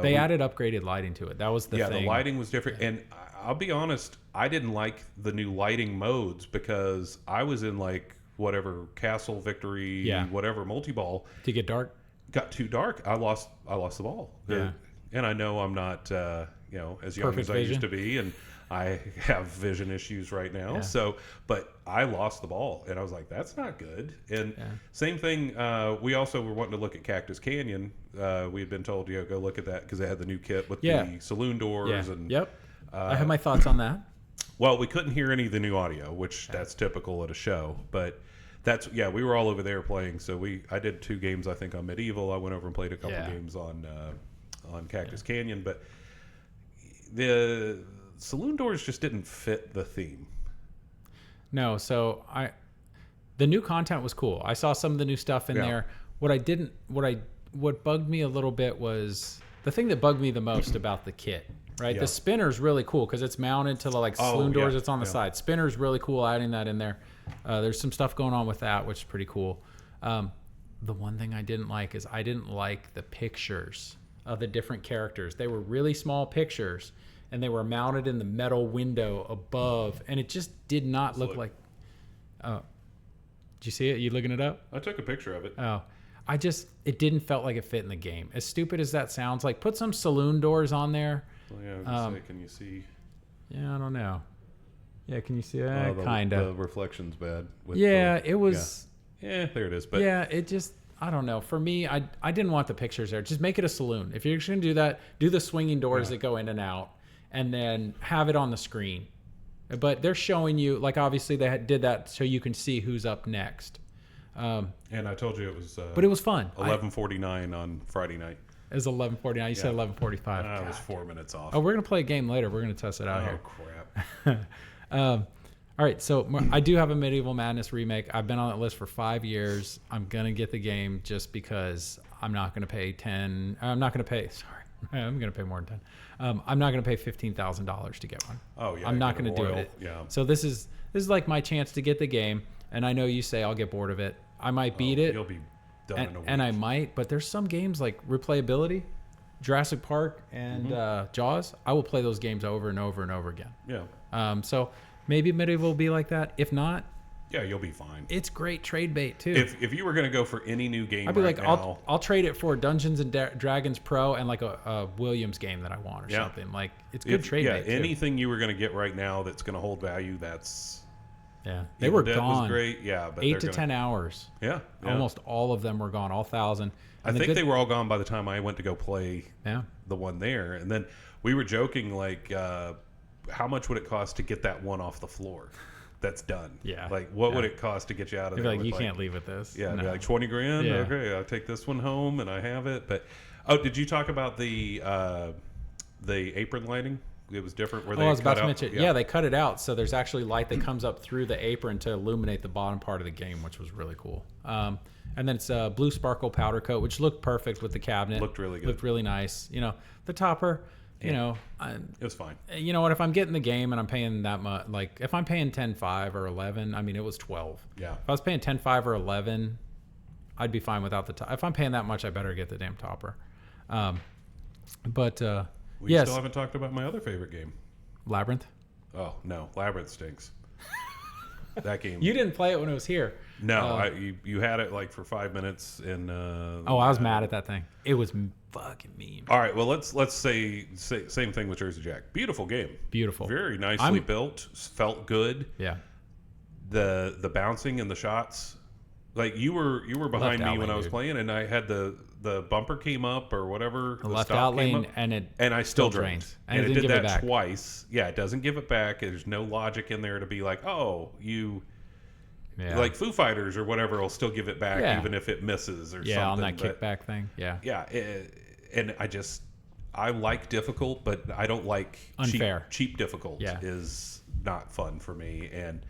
they added upgraded lighting to it. That was the thing. Yeah, the lighting was different, and I'll be honest, I didn't like the new lighting modes because I was in like whatever Castle Victory, whatever multi-ball. Did it get dark? Got too dark. I lost the ball. Yeah, and I know I'm not as young as I used to be, and I have vision issues right now. Yeah. So, but I lost the ball, and I was like, that's not good. And same thing, we also were wanting to look at Cactus Canyon. We had been told, go look at that because they had the new kit with the saloon doors. And I have my thoughts on that. Well, we couldn't hear any of the new audio, which that's typical at a show. But that's, we were all over there playing. So I did 2 games, I think, on Medieval. I went over and played a couple games on Cactus Canyon. But the saloon doors just didn't fit the theme. No, so the new content was cool. I saw some of the new stuff in there. What bugged me a little bit was the thing that bugged me the most about the kit, right? The spinner's really cool because it's mounted to the saloon doors. It's on the side. Spinner's really cool, adding that in there. There's some stuff going on with that, which is pretty cool. The one thing I didn't like is I didn't like the pictures of the different characters. They were really small pictures, and they were mounted in the metal window above, and it just did not look like. Did you see it? You looking it up? I took a picture of it. Oh, it didn't felt like it fit in the game. As stupid as that sounds, like put some saloon doors on there. Well, yeah, I was gonna say, can you see? Yeah, I don't know. Yeah, can you see that? Kind of. The reflection's bad. It was. Yeah, there it is. But it just. I don't know. For me, I didn't want the pictures there. Just make it a saloon. If you're just gonna do that, do the swinging doors that go in and out, and then have it on the screen. But they're showing you, like, obviously they did that so you can see who's up next. And I told you it was. But it was fun. 11:49 on Friday night. It was 11:49. You said 11:45. I was 4 minutes off. Oh, we're gonna play a game later. We're gonna test it out here. Oh crap. All right, so I do have a Medieval Madness remake. I've been on that list for 5 years. I'm gonna get the game just because I'm not gonna pay 10. I'm not gonna pay. Sorry, I'm gonna pay more than 10. I'm not gonna pay $15,000 to get one. Oh yeah. I'm not gonna do it. Yeah. So this is like my chance to get the game. And I know you say I'll get bored of it. I might beat it. You'll be done in a week. And I might, but there's some games like replayability, Jurassic Park, and Jaws. I will play those games over and over and over again. Yeah. So maybe Medieval will be like that. If not, you'll be fine. It's great trade bait too. If you were going to go for any new game, I'd be right like, now, I'll trade it for Dungeons and Dragons Pro and like a Williams game that I want or something. Like it's good trade bait. Anything you were going to get right now that's going to hold value, that's. Yeah, they were Dead gone. Was great. Yeah, but 8 to 10 hours. Yeah, almost all of them were gone. All 1,000. I think they were all gone by the time I went to go play. Yeah. The one there, and then we were joking like, how much would it cost to get that one off the floor? That's done. Yeah. Like, what would it cost to get you out of there? Like, you can't leave with this. Yeah, like $20,000. Yeah. Okay, I'll take this one home, and I have it. But did you talk about the apron lighting? It was different. Where I was about to mention. Yeah, they cut it out, so there's actually light that comes up through the apron to illuminate the bottom part of the game, which was really cool. And then it's blue sparkle powder coat, which looked perfect with the cabinet. Looked really good. Looked really nice. You know, the topper. you know, it's fine. You know what? If I'm getting the game and I'm paying that much, like if I'm paying 10.5 or 11, I mean, it was 12. Yeah. If I was paying 10.5 or 11, I'd be fine without the top. If I'm paying that much, I better get the damn topper. We yes. still haven't talked about my other favorite game. Labyrinth? Oh, no. Labyrinth stinks. That game. You didn't play it when it was here. No, you had it like for 5 minutes and I was mad at that thing. It was fucking mean. All right, well let's say same thing with Jersey Jack. Beautiful game. Beautiful. Very nicely built. Felt good. Yeah. The bouncing and the shots. Like you were behind me when I was playing, and I had the bumper came up or whatever. The left out lane, and I still drains. And it did that back. twice. Yeah, it doesn't give it back. There's no logic in there to be like, oh, like Foo Fighters or whatever will still give it back even if it misses or something. Yeah, on that kickback thing. Yeah. Yeah, and I like difficult, but I don't like unfair. Cheap difficult is not fun for me, and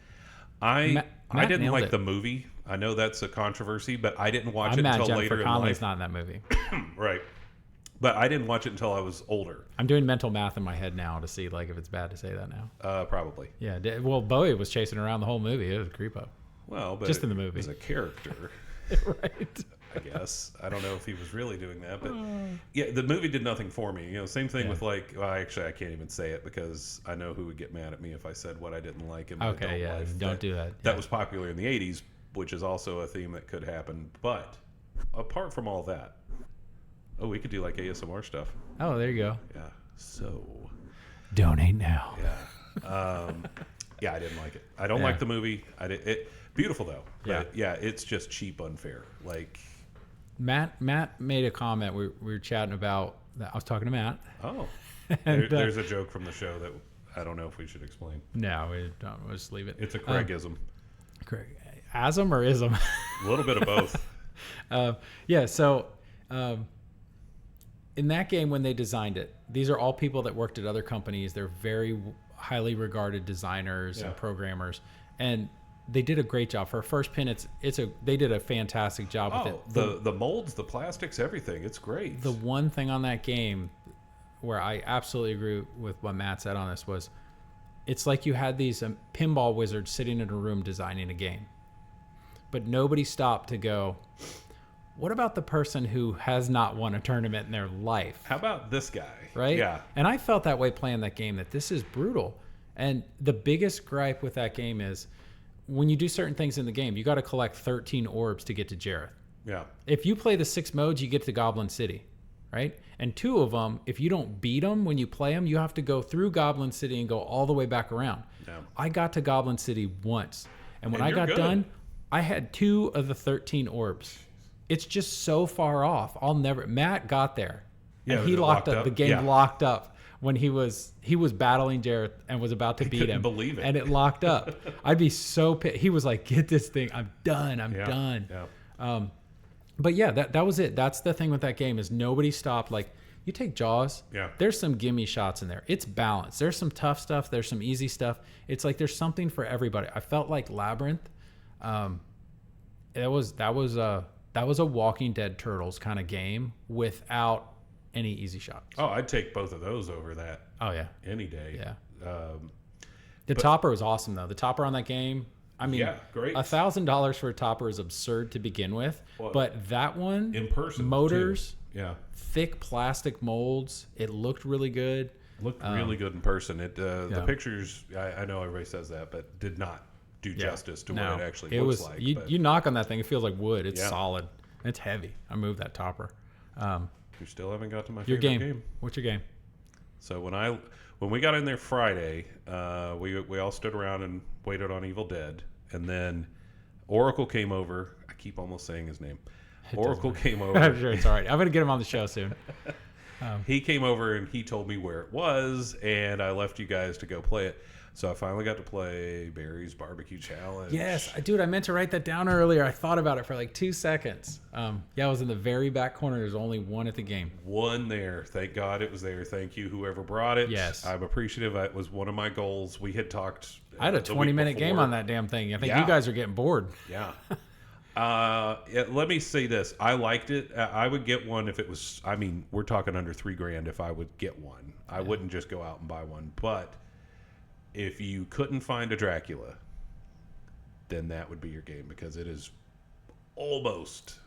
I Matt didn't like it. the movie. I know that's a controversy, but I didn't watch it mad until Jennifer later Connelly's in life. not in that movie. Right. But I didn't watch it until I was older. I'm doing mental math in my head now to see like if it's bad to say that now. Probably. Yeah. Well, Bowie was chasing around the whole movie. It was a creep up. Well, but just in the movie. As a character. Right. I guess. I don't know if he was really doing that, but yeah, the movie did nothing for me. You know, same thing with like, well, actually I can't even say it because I know who would get mad at me if I said what I didn't like in my adult life. Don't do that. That was popular in the 80s, which is also a theme that could happen. But apart from all that, we could do like ASMR stuff. Oh, there you go. Yeah. So donate now. Yeah. Yeah, I didn't like it. I don't like the movie. Beautiful though. But yeah, it's just cheap unfair. Like Matt made a comment. We were chatting about that. I was talking to Matt. Oh. And, there's a joke from the show that I don't know if we should explain. No, we don't. We'll just leave it. It's a Craigism. Asm or ism? A little bit of both. So in that game, when they designed it, these are all people that worked at other companies. They're very highly regarded designers and programmers, and they did a great job. For a first pin, they did a fantastic job with it. The molds, the plastics, everything. It's great. The one thing on that game where I absolutely agree with what Matt said on this was, it's like you had these pinball wizards sitting in a room designing a game, but nobody stopped to go, what about the person who has not won a tournament in their life? How about this guy? Right? Yeah. And I felt that way playing that game, that this is brutal. And the biggest gripe with that game is when you do certain things in the game, you got to collect 13 orbs to get to Jareth. Yeah. If you play the 6 modes, you get to Goblin City, right? And 2 of them, if you don't beat them when you play them, you have to go through Goblin City and go all the way back around. Yeah. I got to Goblin City once. And when I got done, I had 2 of the 13 orbs. It's just so far off. Matt got there. Yeah, and he locked up. The game locked up when he was battling Jareth and was about to beat him. Couldn't believe it. And it locked up. I'd be so pissed. He was like, get this thing. I'm done. I'm done. Yeah. But yeah, that was it. That's the thing with that game is nobody stopped. Like, you take Jaws. Yeah. There's some gimme shots in there. It's balanced. There's some tough stuff. There's some easy stuff. It's like there's something for everybody. I felt like Labyrinth. That was a Walking Dead Turtles kind of game without any easy shots. Oh, I'd take both of those over that. Oh yeah, any day. Yeah. The topper was awesome though. The topper on that game. I mean, great. $1,000 for a topper is absurd to begin with. Well, but that one in person, motors, too. Thick plastic molds. It looked really good. Looked really good in person. The pictures. I know everybody says that, but did not do justice to what it actually looks like. You knock on that thing, it feels like wood. It's solid. It's heavy. I moved that topper. You still haven't got to my your favorite game. What's your game? So when we got in there Friday, we all stood around and waited on Evil Dead, and then Oracle came over. I keep almost saying his name. Oracle came over. I'm sure it's all right. I'm going to get him on the show soon. He came over and he told me where it was, and I left you guys to go play it. So I finally got to play Barry's Barbecue Challenge. Yes, dude, I meant to write that down earlier. I thought about it for like 2 seconds. I was in the very back corner. There's only one at the game. One there. Thank God it was there. Thank you, whoever brought it. Yes. I'm appreciative. It was one of my goals. We had talked. I had a 20-minute game on that damn thing. I think you guys are getting bored. Yeah. Let me say this. I liked it. I would get one if it was, I mean, we're talking under $3,000 if I would get one. I wouldn't just go out and buy one. But if you couldn't find a Dracula, then that would be your game because it is almost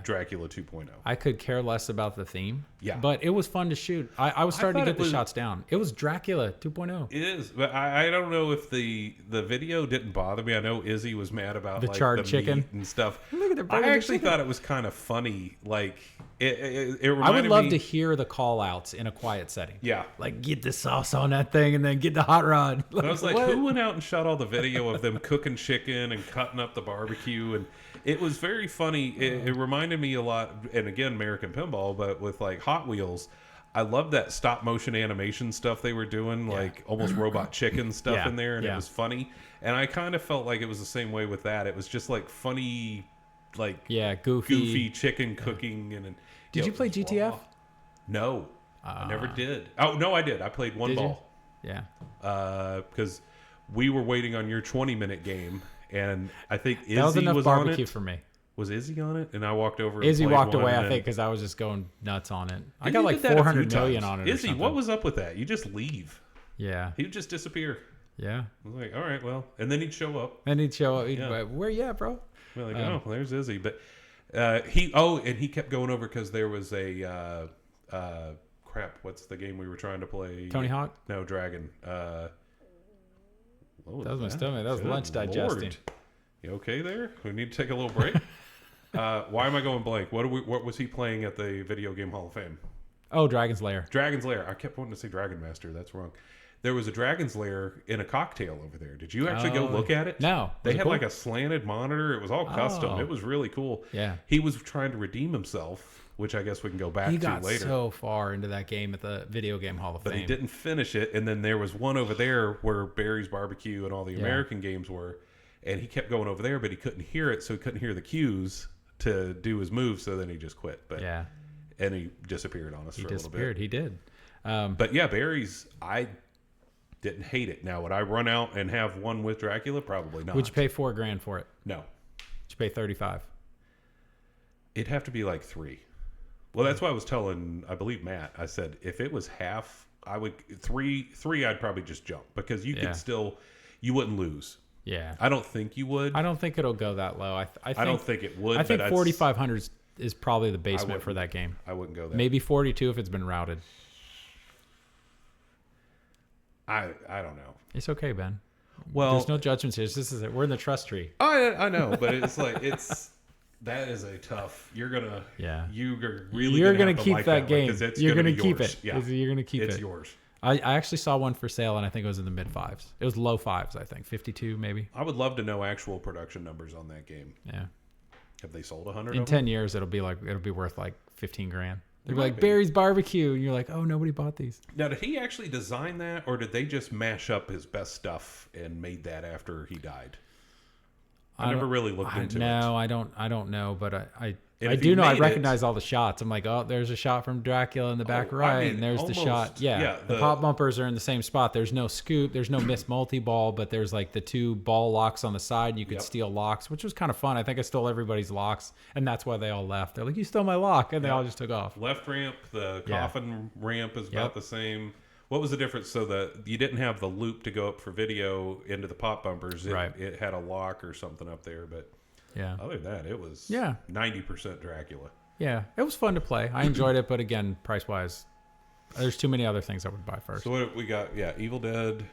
Dracula 2.0. I could care less about the theme. Yeah. But it was fun to shoot. I was starting to get the shots down. It was Dracula 2.0. It is. But I don't know if the video didn't bother me. I know Izzy was mad about the charred chicken meat and stuff. Look at the I actually thought it was kind of funny. Like it reminded me. I would love to hear the call outs in a quiet setting. Yeah. Like get the sauce on that thing and then get the hot rod. Like, I was like, who went out and shot all the video of them cooking chicken and cutting up the barbecue? And it was very funny. It reminded me a lot, and again, American Pinball, but with like Hot Wheels. I love that stop motion animation stuff they were doing, like almost robot chicken stuff in there, and it was funny. And I kind of felt like it was the same way with that. It was just like funny, like goofy chicken cooking. And did you play GTF? Raw. No, I never did. Oh no, I did. I played one ball. Yeah, because we were waiting on your 20-minute game. And I think Izzy that was enough was barbecue on it. for me. Was Izzy on it? And I walked over. And Izzy walked away, I think, because I was just going nuts on it. I got like 400 million on it. Izzy, what was up with that? You just leave. Yeah. He would just disappear. Yeah. I was like, all right, well, and then he'd show up. And he'd show up. He'd be like, where you at, bro? We're like, oh, there's Izzy. But he kept going over because there was a crap. What's the game we were trying to play? Tony Hawk? No, Dragon. That was my stomach. That was lunch digesting. You okay there? We need to take a little break. Why am I going blank? What was he playing at the Video Game Hall of Fame? Oh, Dragon's Lair. Dragon's Lair. I kept wanting to say Dragon Master. That's wrong. There was a Dragon's Lair in a cocktail over there. Did you actually go look at it? No. They had like a slanted monitor. It was all custom. It was really cool. Yeah. He was trying to redeem himself, which I guess we can go back to later. He got so far into that game at the Video Game Hall of Fame. But he didn't finish it. And then there was one over there where Barry's Barbecue and all the American games were. And he kept going over there, but he couldn't hear it. So he couldn't hear the cues to do his move. So then he just quit. But and he disappeared on us for a little bit. He did. But yeah, Barry's, I didn't hate it. Now, would I run out and have one with Dracula? Probably not. Would you pay $4,000 for it? No. Would you pay $35,000? It'd have to be like $3,000. Well, that's why I was telling, I believe Matt. I said if it was half, I would $3,000. I'd probably just jump because you could still, you wouldn't lose. Yeah. I don't think you would. I don't think it'll go that low. I don't think it would. I think 4,500 is probably the basement for that game. I wouldn't go there. Maybe 42 if it's been routed. I don't know. It's okay, Ben. Well, there's no judgments here. This is it. We're in the trust tree. I know, but it's like that is a tough. You're gonna keep that game because you're gonna keep it. Yeah, you're gonna keep it. It's yours. I actually saw one for sale, and I think it was in the mid fives. It was low fives, I think 52 maybe. I would love to know actual production numbers on that game. Yeah. Have they sold 100? In 10 years, it'll be worth like $15,000. They'll be like Barry's Barbecue, and you're like, oh, nobody bought these. Now, did he actually design that, or did they just mash up his best stuff and made that after he died? I never really looked into it. No, I don't know, but I do know. I recognize all the shots. I'm like, oh, there's a shot from Dracula in the back right, and there's the shot. Yeah, the pop bumpers are in the same spot. There's no scoop. There's no missed multi-ball, but there's like the two ball locks on the side. You could steal locks, which was kind of fun. I think I stole everybody's locks, and that's why they all left. They're like, you stole my lock, and they all just took off. Left ramp, the coffin ramp is about the same. What was the difference? So that you didn't have the loop to go up for video into the pop bumpers. It had a lock or something up there, but other than that, it was 90% Dracula. Yeah, it was fun to play. I enjoyed it, but again, price wise, there's too many other things I would buy first. So what we got? Yeah, Evil Dead.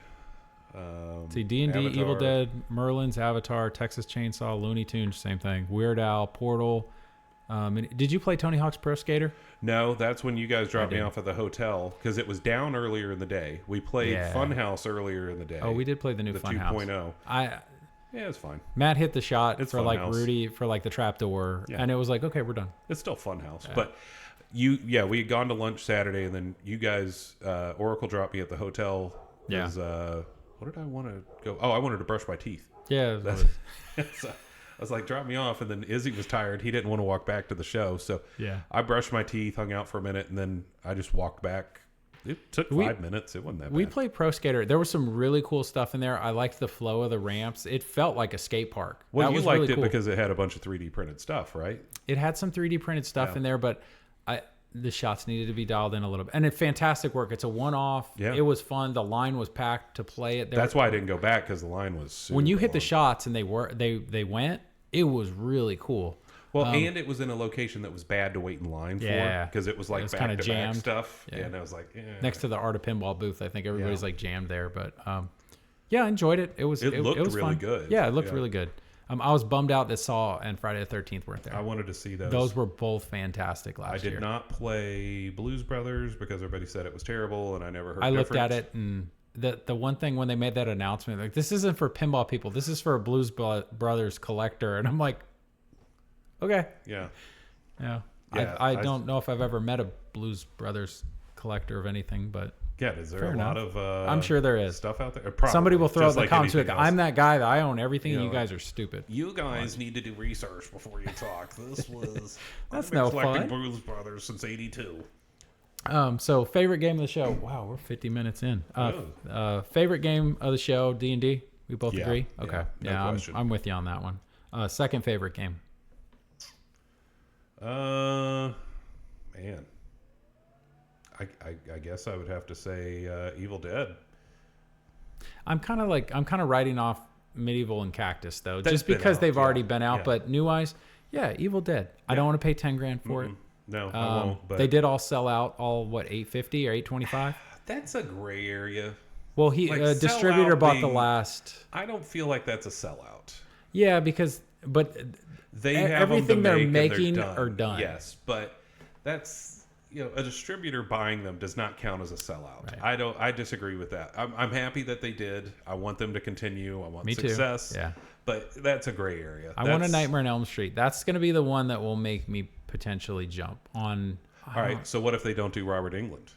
See, D&D, Evil Dead, Merlin's, Avatar, Texas Chainsaw, Looney Tunes, same thing. Weird Al, Portal. Did you play Tony Hawk's Pro Skater? No, that's when you guys dropped me off at the hotel because it was down earlier in the day. We played Funhouse earlier in the day. Oh, we did play the new Funhouse. 2.0. Yeah, it's fine. Matt hit the shot for like Funhouse. Rudy for like the trapdoor, and it was like, okay, we're done. It's still Funhouse, but we had gone to lunch Saturday, and then you guys, Oracle dropped me at the hotel. What did I want to go? Oh, I wanted to brush my teeth. Yeah. So I was like, drop me off, and then Izzy was tired. He didn't want to walk back to the show, so I brushed my teeth, hung out for a minute, and then I just walked back It took 5 minutes. It wasn't that bad. We played Pro Skater. There was some really cool stuff in there. I liked the flow of the ramps. It felt like a skate park. Well, that you liked really it cool. because it had a bunch of 3D printed stuff, right? It had some 3D printed stuff in there, but the shots needed to be dialed in a little bit. And fantastic work. It's a one-off. Yeah. It was fun. The line was packed to play it. That's why I didn't go back, because the line was super when you hit long. the shots and they went, it was really cool. Well, and it was in a location that was bad to wait in line for, because it was like back-to-back stuff. Yeah. And I was like, next to the Art of Pinball booth, I think everybody's like jammed there. But yeah, I enjoyed it. It looked really fun. good. Yeah, it looked really good. I was bummed out that Saw and Friday the 13th weren't there. I wanted to see those. Those were both fantastic last year. I did not play Blues Brothers because everybody said it was terrible, and I never heard. I looked at it, and the one thing when they made that announcement, like, this isn't for pinball people, this is for a Blues Brothers collector, and I'm like, okay, yeah. I don't know if I've ever met a Blues Brothers collector of anything, but yeah, is there a lot of I'm sure there is stuff out there? Probably. Somebody will throw out the comments like, else. I'm that guy that I own everything, and you guys are stupid. You guys need to do research before you talk. This was that's no fun. Blues Brothers since '82. So favorite game of the show. Wow, we're 50 minutes in. Favorite game of the show, D&D. We both agree. Okay, no I'm with you on that one. Second favorite game. Man, I guess I would have to say Evil Dead. I'm kind of writing off Medieval and Cactus though, That's just because they've already been out. Yeah. But new wise, Evil Dead. I don't want to pay $10,000 for it. No, I won't. But they did all sell out. All $850 or $825. That's a gray area. Well, distributor bought the last. I don't feel like that's a sellout. Yeah, but they have everything them to they're make making and are done. Yes, but that's a distributor buying them does not count as a sellout. Right. I disagree with that. I'm happy that they did. I want them to continue. I want success. Too. Yeah, but that's a gray area. I want a Nightmare on Elm Street. That's going to be the one that will make me potentially jump on. All right. So what if they don't do Robert Englund?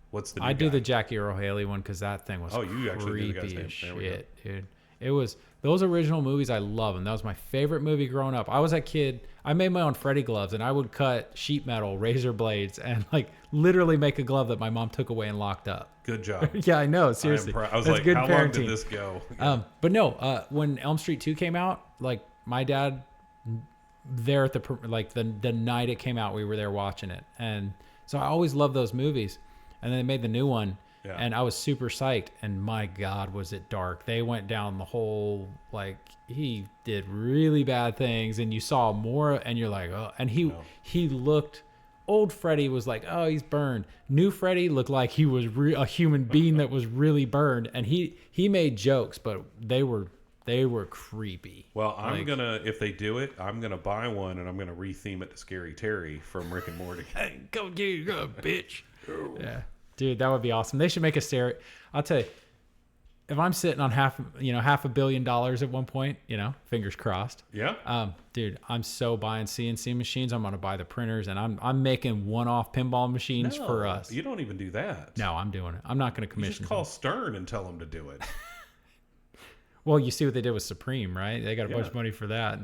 What's the new guy? do the Jackie Earle Haley one because that thing was you actually do the guy's creepy name. as There we shit, dude. It was those original movies. I love them. That was my favorite movie growing up. I was that kid. I made my own Freddy gloves, and I would cut sheet metal, razor blades, and like literally make a glove that my mom took away and locked up. Good job. Yeah, I know. Seriously, I was that's like, good how parenting. long did this go? Yeah. But no, when Elm Street 2 came out, like my dad, there at the night it came out, we were there watching it, and so I always loved those movies. And then they made the new one. Yeah. And I was super psyched, and my God, was it dark. They went down the whole, he did really bad things, and you saw more, and you're like, oh, and he looked, old Freddy was like, oh, he's burned. New Freddy looked like he was a human being that was really burned, and he made jokes, but they were creepy. Well, if they do it, I'm gonna buy one, and I'm gonna retheme it to Scary Terry from Rick and Morty. Hey, go get you, bitch. Yeah. Dude, that would be awesome. They should make a series. I'll tell you, if I'm sitting on $500 million at one point, fingers crossed. Yeah. Dude, I'm so buying CNC machines. I'm gonna buy the printers, and I'm making one-off pinball machines for us. You don't even do that. No, I'm doing it. I'm not gonna commission. You just call Stern and tell them to do it. Well, you see what they did with Supreme, right? They got a bunch of money for that.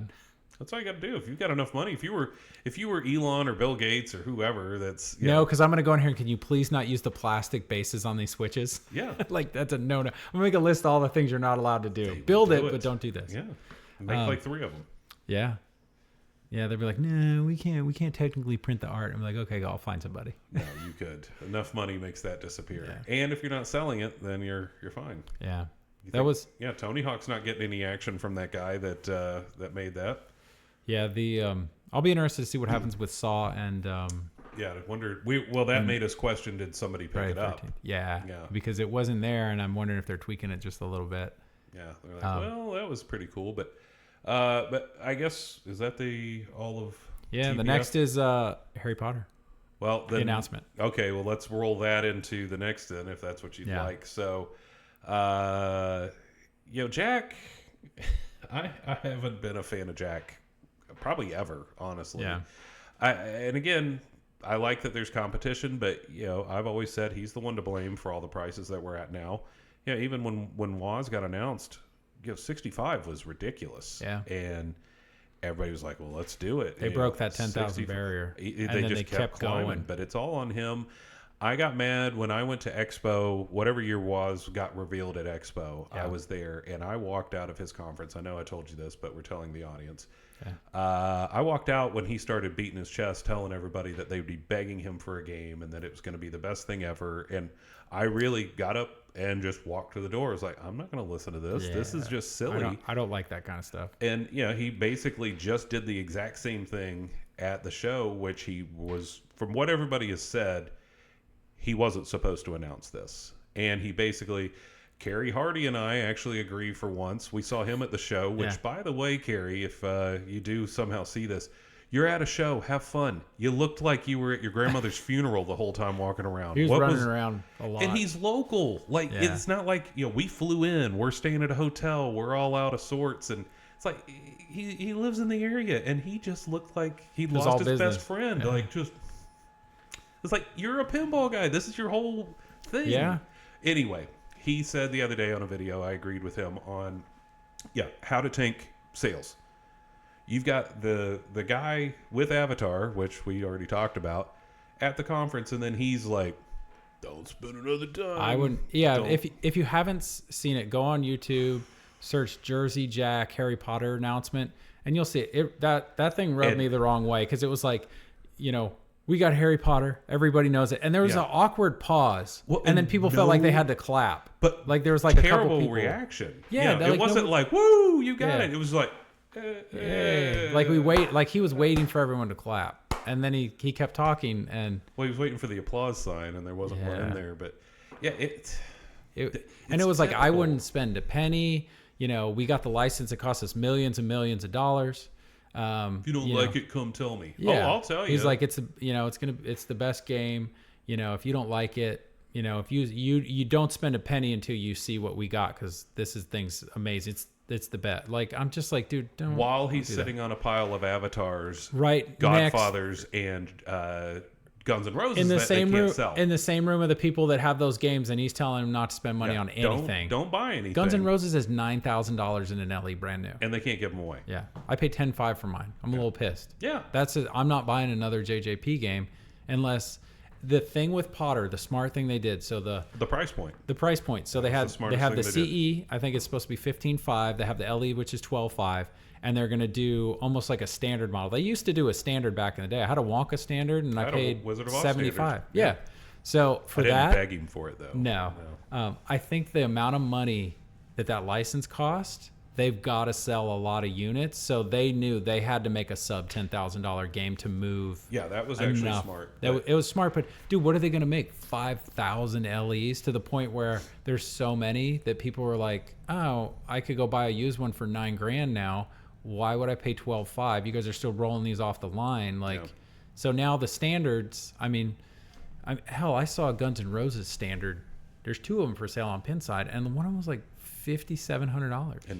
That's all you got to do. If you've got enough money, if you were Elon or Bill Gates or whoever, that's no. Because I'm gonna go in here and can you please not use the plastic bases on these switches? Yeah, that's a no. I'm gonna make a list of all the things you're not allowed to do. Build it, but don't do this. Yeah, make 3 of them. Yeah, they'd be like, no, we can't technically print the art. I'm like, okay, I'll find somebody. No, you could. Enough money makes that disappear. Yeah. And if you're not selling it, then you're fine. Yeah, Tony Hawk's not getting any action from that guy that made that. Yeah, I'll be interested to see what happens with Saw and. I wonder. That made us question: did somebody pick it up? Yeah, because it wasn't there, and I'm wondering if they're tweaking it just a little bit. Yeah, they're like, that was pretty cool, but I guess is that all of? Yeah, TPF? The next is Harry Potter. Well, the announcement. Okay, well let's roll that into the next then, if that's what you'd like. So, Jack, I haven't been a fan of Jack. Probably ever, honestly. Yeah. And again, I like that there's competition, but I've always said he's the one to blame for all the prices that we're at now. Even when Woz got announced, 65 was ridiculous. Yeah. And everybody was like, "Well, let's do it." They broke that 10,000 barrier. They just kept climbing, but it's all on him. I got mad when I went to Expo, whatever year was, got revealed at Expo. Yeah. I was there, and I walked out of his conference. I know I told you this, but we're telling the audience. Yeah. I walked out when he started beating his chest, telling everybody that they'd be begging him for a game and that it was going to be the best thing ever. And I really got up and just walked to the door. I was like, I'm not going to listen to this. Yeah. This is just silly. I don't like that kind of stuff. And, he basically just did the exact same thing at the show, which he was, from what everybody has said, he wasn't supposed to announce this. And he basically, Kerry Hardy and I actually agree for once. We saw him at the show, which, by the way, Kerry, if you do somehow see this, you're at a show. Have fun. You looked like you were at your grandmother's funeral the whole time walking around. He was running around a lot. And he's local. Like, it's not like, we flew in. We're staying at a hotel. We're all out of sorts. And it's like, he lives in the area. And he just looked like he lost his best friend. Yeah. Like, just... It's like, you're a pinball guy. This is your whole thing. Yeah. Anyway, he said the other day on a video, I agreed with him on, how to tank sales. You've got the guy with Avatar, which we already talked about, at the conference, and then he's like, don't spend another time. I wouldn't. Yeah, if you haven't seen it, go on YouTube, search Jersey Jack Harry Potter announcement, and you'll see it. That thing rubbed me the wrong way because it was like, we got Harry Potter. Everybody knows it. And there was an awkward pause. Well, and then people felt like they had to clap. But like there was like a couple terrible people. reaction. Yeah. It wasn't like, woo, you got it. It was like, like like he was waiting for everyone to clap. And then he kept talking and he was waiting for the applause sign and there wasn't one in there. But it was like, I wouldn't spend a penny. We got the license. It cost us millions and millions of dollars. If you don't like it, come tell me. Yeah. I'll tell you. He's like, it's the best game. If you don't like it, if you don't spend a penny until you see what we got, because this thing's amazing. It's the bet. Like, I'm just like, dude, don't. While he's sitting on a pile of avatars, right, Godfathers and Guns N' Roses in the that same they can't room, sell. in the same room of the people that have those games, and he's telling them not to spend money on anything. Don't buy anything. Guns N' Roses is $9,000 in an LE brand new, and they can't give them away. Yeah, I paid $10,500 for mine. I'm a little pissed. Yeah, that's it. I'm not buying another JJP game unless the thing with Potter, the smart thing they did. So the price point. The price point. So they have the CE. I think it's supposed to be $15,500. They have the LE, which is $12,500. And they're going to do almost like a standard model. They used to do a standard back in the day. I had a Wonka standard, and I paid $75. Yeah. So for I didn't that, beg him for it though. No. I think the amount of money that license cost, they've got to sell a lot of units. So they knew they had to make a sub $10,000 game to move. Yeah, that was actually smart. It was smart, but dude, what are they going to make? 5,000 LEs to the point where there's so many that people were like, oh, I could go buy a used one for $9,000 now. Why would I pay $12,500? You guys are still rolling these off the line. So now the standards, I saw a Guns N' Roses standard. There's two of them for sale on Pinside, and one of them was like $5,700. And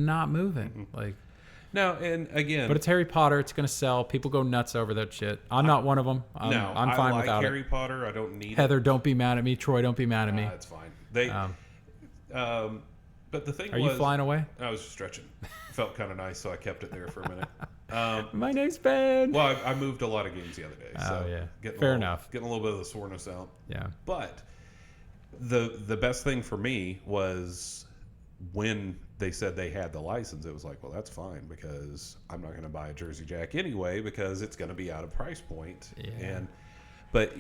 not moving. Mm-hmm. No, and again, but it's Harry Potter. It's going to sell. People go nuts over that shit. I'm not one of them. I'm fine without Harry Potter. I don't need Heather, don't be mad at me. Troy, don't be mad at me. It's fine. But the thing was... Are you flying away? I was just stretching. Felt kind of nice, so I kept it there for a minute. My name's Ben. Well, I moved a lot of games the other day. So yeah. Fair enough. Getting a little bit of the soreness out. Yeah. But the best thing for me was when they said they had the license, it was like, well, that's fine because I'm not going to buy a Jersey Jack anyway because it's going to be out of price point. Yeah. But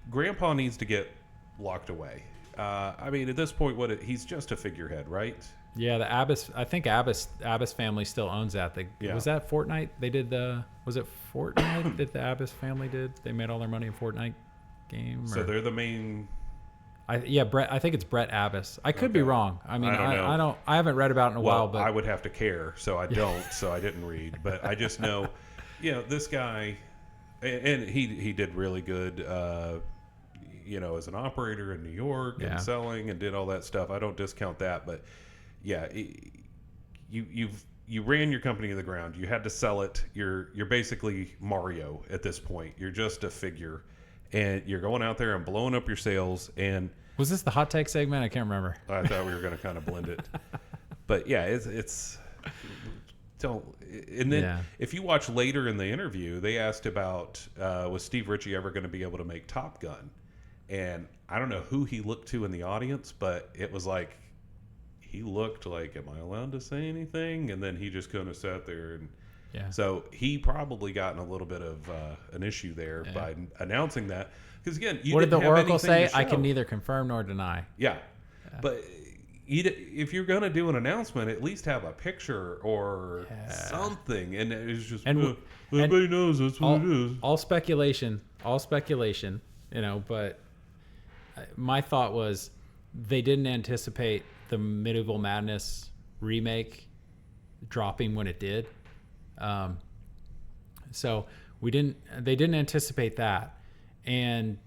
Grandpa needs to get locked away. At this point, he's just a figurehead, right? Yeah, the Abbas family still owns that. Was that Fortnite? Was it Fortnite that the Abbas family did? They made all their money in Fortnite game. So they're the main. Brett. I think it's Brett Abbas. I could be wrong. I don't know. I haven't read about it in a while, but I would have to care, so I don't. So I didn't read, but I just know, this guy, and he did really good. As an operator in New York and selling and did all that stuff. I don't discount that, but you ran your company to the ground. You had to sell it. You're basically Mario at this point. You're just a figure, and you're going out there and blowing up your sales. And was this the hot take segment? I can't remember. I thought we were going to kind of blend it, but it's don't. And then if you watch later in the interview, they asked about was Steve Ritchie ever going to be able to make Top Gun? And I don't know who he looked to in the audience, but it was like, he looked like, am I allowed to say anything? And then he just kind of sat there. And so he probably gotten a little bit of an issue there by announcing that. Because again, what did the Oracle say? I can neither confirm nor deny. Yeah. But if you're going to do an announcement, at least have a picture or something. And it's just, everybody knows that's what it is. All speculation, but my thought was they didn't anticipate the Medieval Madness remake dropping when it did. So they didn't anticipate that. And,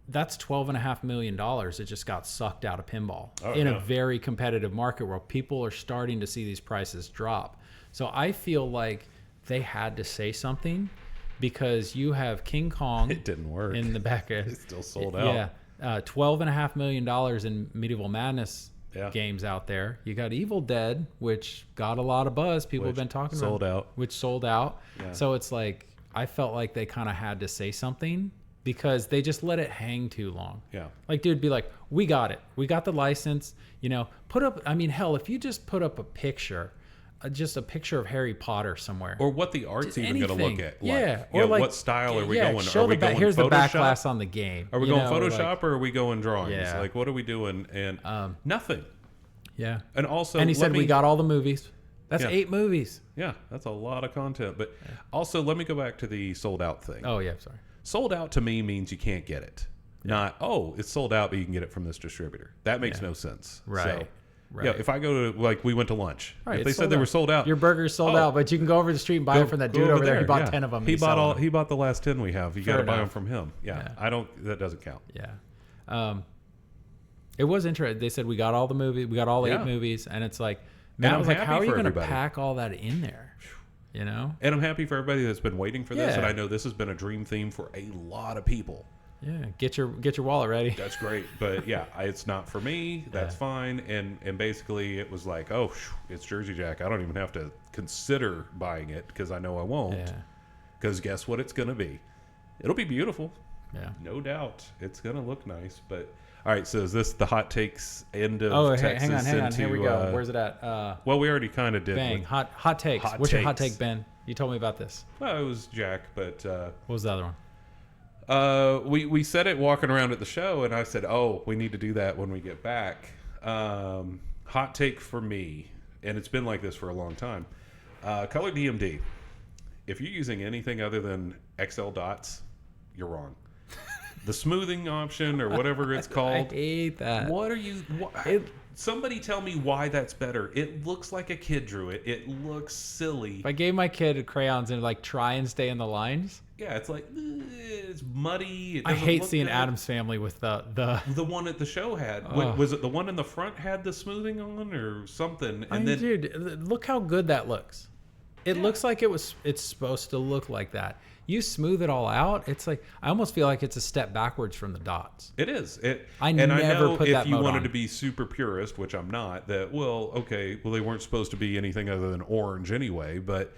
that's $12.5 million that just got sucked out of pinball in a very competitive market where people are starting to see these prices drop. So I feel like they had to say something, because you have King Kong. It didn't work in the back. It's still sold out. Yeah. $12.5 million in Medieval Madness games out there. You got Evil Dead, which got a lot of buzz. People have been talking about. Which sold out. Yeah. So it's like, I felt like they kind of had to say something, because they just let it hang too long. Yeah. Like, dude, be like, we got it. We got the license. Put up, hell, if you just put up a picture, just a picture of Harry Potter somewhere. Or what the art's even going to look at. Or what style are we going? Show are we going here's Photoshop? The backlash on the game. Are we going Photoshop, or are we going drawings? Yeah. Like, what are we doing? And nothing. Yeah. And also, he said, we got all the movies. That's 8 movies. Yeah, that's a lot of content. But also, let me go back to the sold out thing. Oh, yeah, sorry. Sold out to me means you can't get it. Not, it's sold out, but you can get it from this distributor. That makes no sense. Right. So, yeah, if I go to, we went to lunch. Right, if they said they were sold out. Your burger's sold out, but you can go over the street and buy it from that dude over there. He bought 10 of them. He bought the last 10 we have. You got to buy them from him. Yeah. That doesn't count. Yeah. It was interesting. They said, we got all the movies. We got all 8 movies. And it's like, Matt was like, how are you going to pack all that in there? And I'm happy for everybody that's been waiting for this. And I know this has been a dream theme for a lot of people. Yeah, get your wallet ready. That's great, but it's not for me. That's fine. And basically, it was like, it's Jersey Jack. I don't even have to consider buying it, because I know I won't. Because guess what? It's gonna be. It'll be beautiful. Yeah, no doubt. It's gonna look nice. But all right, so is this the hot takes end of Texas? Hang on. Here we go. Where's it at? Well, we already kind of did. Bang. Hot takes. What's your hot take, Ben? You told me about this. Well, it was Jack, but what was the other one? We said it walking around at the show, and I said, we need to do that when we get back. Hot take for me, and it's been like this for a long time. Color DMD. If you're using anything other than XL dots, you're wrong. The smoothing option, or whatever it's called. I hate that. What are you... somebody tell me why that's better. It looks like a kid drew it. It looks silly. If I gave my kid crayons and try and stay in the lines... Yeah, it's like, it's muddy. I hate seeing Addams Family with the one at the show had. Was it the one in the front had the smoothing on or something? And dude, look how good that looks. It looks like it's supposed to look like that. You smooth it all out, it's like, I almost feel like it's a step backwards from the dots. It is. I know put that if you wanted on. To be super purist, which I'm not, they weren't supposed to be anything other than orange anyway, but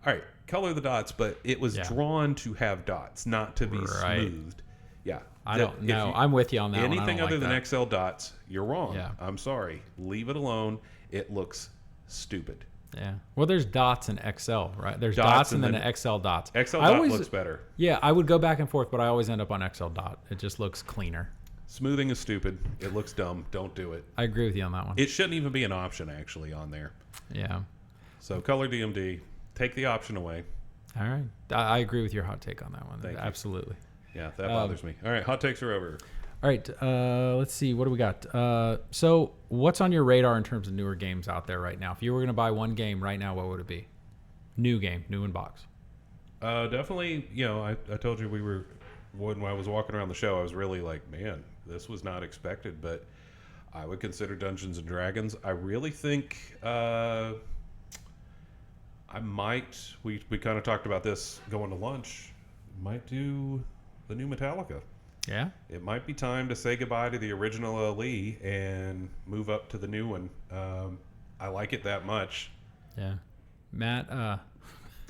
all right, color the dots, but it was drawn to have dots, not to be smoothed. Yeah. I don't know. I'm with you on that one. Anything other than XL dots, you're wrong. Yeah. I'm sorry. Leave it alone. It looks stupid. Yeah. Well, there's dots in XL, right? There's dots and then XL dots. XL dot looks better. Yeah, I would go back and forth, but I always end up on XL dot. It just looks cleaner. Smoothing is stupid. It looks dumb. Don't do it. I agree with you on that one. It shouldn't even be an option, actually, on there. Yeah. So, color DMD, take the option away. All right. I agree with your hot take on that one. Thank you. Absolutely. Yeah, that bothers me. All right, hot takes are over. All right, let's see. What do we got? So what's on your radar in terms of newer games out there right now? If you were going to buy one game right now, what would it be? New game, new in box. Definitely, I told you when I was walking around the show, I was really like, man, this was not expected, but I would consider Dungeons & Dragons. I really think I might, we kind of talked about this going to lunch, might do the new Metallica. Yeah. It might be time to say goodbye to the original LE and move up to the new one. I like it that much. Yeah. Matt,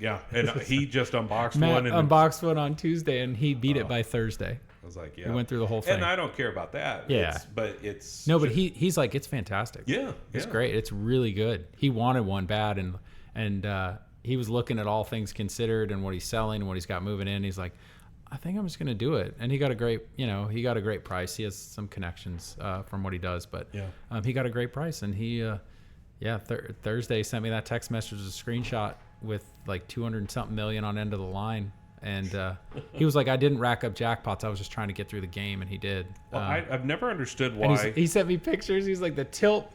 Yeah, and he just unboxed Matt one. And unboxed one on Tuesday, and he beat it by Thursday. I was like, yeah. We went through the whole thing. And I don't care about that. Yeah. But it's... No, but he's like, it's fantastic. Yeah. It's great. It's really good. He wanted one bad, and he was looking at all things considered and what he's selling and what he's got moving in. He's like, I think I'm just going to do it. And he got a great price. He has some connections from what he does, but he got a great price. And he, Thursday sent me that text message, a screenshot with like 200 and something million on end of the line. And he was like, I didn't rack up jackpots. I was just trying to get through the game, and he did. Well, I've never understood why. He sent me pictures. He's like, the tilt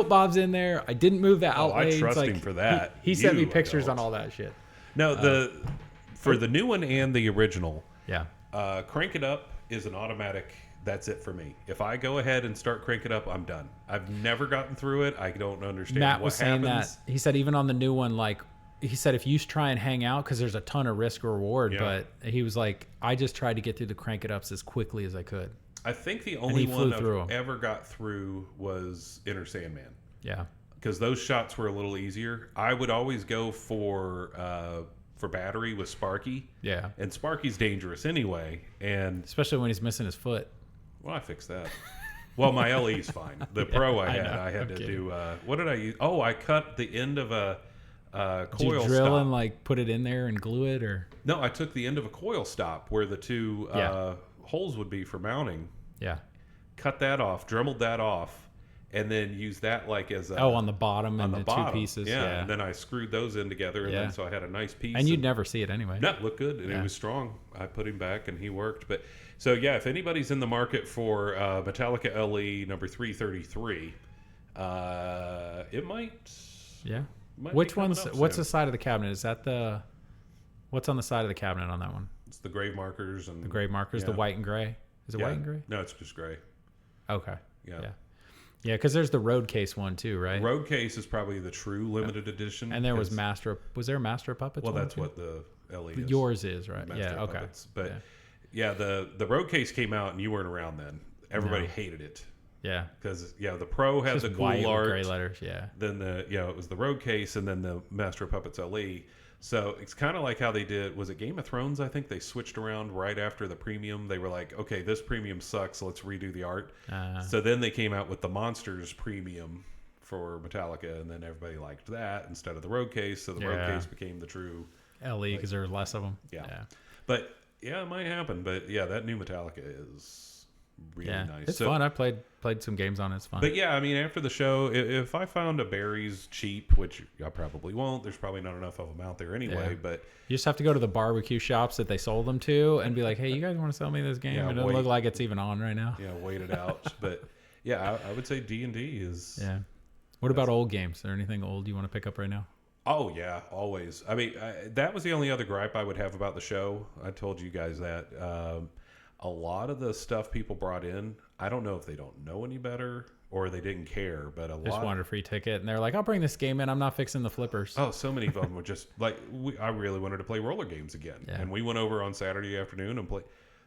bob's in there. I didn't move the outlay. I trust him for that. He sent me pictures on all that shit. No, for the new one and the original, Crank It Up is an automatic. That's it for me. If I go ahead and start Crank It Up, I'm done. I've never gotten through it. I don't understand Matt what was saying happens. that. He said even on the new one, like, he said if you try and hang out, because there's a ton of risk or reward, but he was like, I just tried to get through the Crank It Ups as quickly as I could. I think the only one I've ever got through was Inner Sandman. Yeah. Because those shots were a little easier. I would always go for battery with Sparky. Yeah. And Sparky's dangerous anyway. And especially when he's missing his foot. Well, I fixed that. Well, my LE's fine. The Pro I had to do. What did I use? Oh, I cut the end of a coil stop. Did you drill and like put it in there and glue it, or? No, I took the end of a coil stop where the two holes would be for mounting. Yeah. Cut that off, dremeled that off, and then used that like as a... on the bottom and the two pieces. Yeah, and then I screwed those in together, and then so I had a nice piece. And you'd never see it anyway. No, it looked good, and it was strong. I put him back, and he worked. But so, yeah, if anybody's in the market for Metallica LE number 333, it might... Yeah. Which one's... What's the side of the cabinet? Is that the... What's on the side of the cabinet on that one? It's the grave markers. And the grave markers, the white and gray. Is it white and gray? No, it's just gray. Okay. Yeah. Yeah, because there's the road case one too, right? Road case is probably the true limited edition. And there was Master. Was there a Master of Puppets? Well, that's what the LE is. Yours is, right? Master of Puppets. But the road case came out, and you weren't around then. Everybody hated it. Yeah. Because the Pro had the cool art. Gray letters. Yeah. Then it was the road case, and then the Master of Puppets LE. So it's kind of like how they did, was it Game of Thrones? I think they switched around right after the premium. They were like, okay, this premium sucks, so let's redo the art. So then they came out with the Monsters premium for Metallica, and then everybody liked that instead of the road case. So the road case became the true LE because there were less of them. Yeah. But yeah, it might happen. But yeah, that new Metallica is really nice. It's fun. I played some games on it. It's fun. But yeah, I mean, after the show, if I found a Barry's cheap, which I probably won't, there's probably not enough of them out there anyway. But you just have to go to the barbecue shops that they sold them to and be like, hey, you guys want to sell me this game? It doesn't look like it's even on right now. Yeah, wait it out. But yeah, I would say D&D is... Yeah. What about old games? Is there anything old you want to pick up right now? Oh, yeah, always. I mean, that was the only other gripe I would have about the show. I told you guys that. A lot of the stuff people brought in, I don't know if they don't know any better or they didn't care, but just wanted a free ticket, and they're like, I'll bring this game in. I'm not fixing the flippers. Oh, so many of them were just like, I really wanted to play roller games again. Yeah. And we went over on Saturday afternoon and played.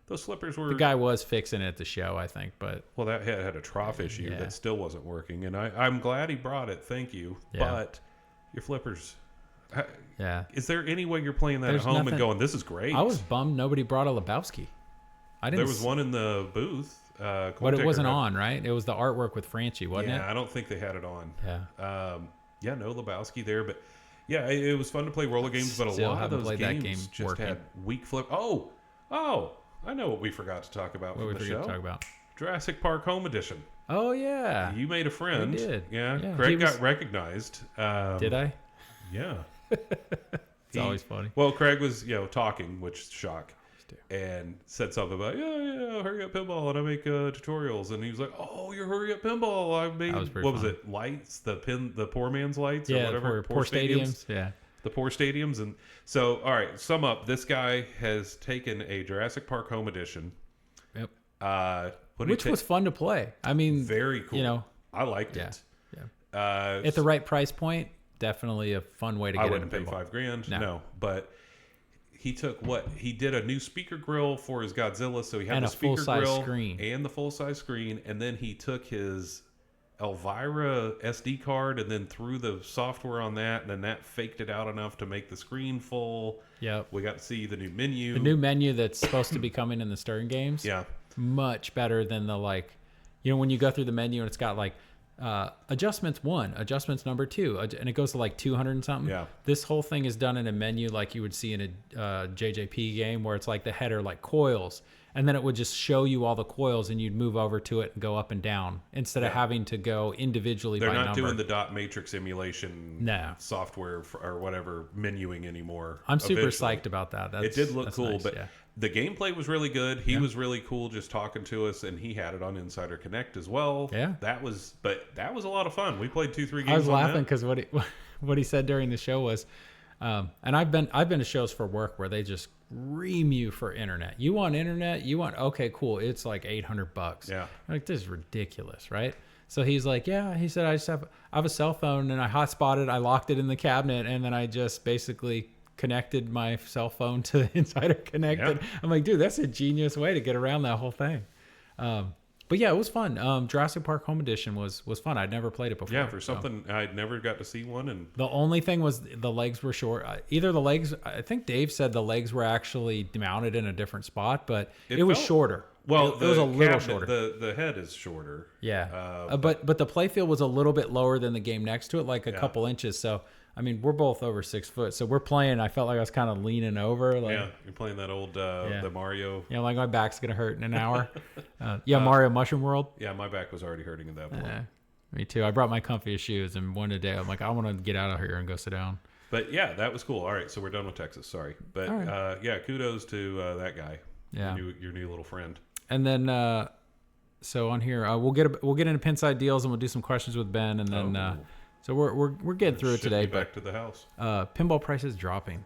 Those flippers were... The guy was fixing it at the show, I think, but... Well, that had a trough issue that still wasn't working, and I'm glad he brought it. Thank you. Yeah. But your flippers... Yeah. Is there any way you're playing that at home and going, this is great? I was bummed nobody brought a Lebowski. There was one in the booth. But it wasn't on, right? It was the artwork with Franchi, wasn't it? Yeah, I don't think they had it on. Yeah. No Lebowski there. But yeah, it was fun to play roller games, but a lot of those games just had weak flip. Oh, I know what we forgot to talk about from the show. To talk about? Jurassic Park Home Edition. Oh, yeah. You made a friend. We did. Yeah. Craig got recognized. Did I? Yeah. It's always funny. Well, Craig was, talking, which shock. And said something about Hurry Up Pinball, and I make tutorials, and he was like, "Oh, you're Hurry Up Pinball! I made was it lights, the poor man's lights, or whatever, poor stadiums, the poor stadiums." And so, all right, sum up. This guy has taken a Jurassic Park Home Edition, which was fun to play. I mean, very cool. I liked it. Yeah. At the right price point, definitely a fun way to get into pinball. I wouldn't pay $5,000. No, but. He took he did a new speaker grill for his Godzilla, so he had the speaker grill screen and the full size screen, and then he took his Elvira SD card and then threw the software on that, and then that faked it out enough to make the screen full. Yep. We got to see the new menu. The new menu that's supposed to be coming in the Stern games. Yeah. Much better than the when you go through the menu and it's got adjustments 1, adjustments number 2, and it goes to 200 and something. Yeah. This whole thing is done in a menu like you would see in a JJP game, where it's the header coils, and then it would just show you all the coils, and you'd move over to it and go up and down instead of having to go individually. They're by not number. doing the dot matrix emulation software or whatever menuing anymore. I'm super psyched about that. It did look cool, nice, but the gameplay was really good. He was really cool just talking to us, and he had it on Insider Connect as well. Yeah. That was a lot of fun. We played 2-3 games. I was laughing because what he said during the show was, and I've been to shows for work where they just ream you for internet. You want internet? Okay, cool. It's $800. Yeah. This is ridiculous, right? So he's he said, I have a cell phone and I hotspotted, I locked it in the cabinet, and then I just basically connected my cell phone to Insider Connect. Yeah. I'm like, dude, that's a genius way to get around that whole thing. But yeah, it was fun. Jurassic Park Home Edition was fun. I'd never played it before. Yeah, for something I'd never got to see one. And the only thing was the legs were short. Either the legs, I think Dave said the legs were actually mounted in a different spot, but it was shorter. Well, it was a little shorter. The head is shorter. Yeah, but the playfield was a little bit lower than the game next to it, a couple inches. So I mean, we're both over 6 foot, so we're playing. I felt like I was kind of leaning over. You're playing that old the Mario. Yeah, my back's gonna hurt in an hour. Mario Mushroom World. Yeah, my back was already hurting at that point. Me too. I brought my comfiest shoes, and one day I'm like, I want to get out of here and go sit down. But yeah, that was cool. All right, so we're done with Texas. Sorry, but right. Kudos to that guy. Yeah, your new little friend. And then, so on here, we'll get into Pinside deals, and we'll do some questions with Ben, and then. So we're getting through it today. Back to the house. Pinball prices dropping.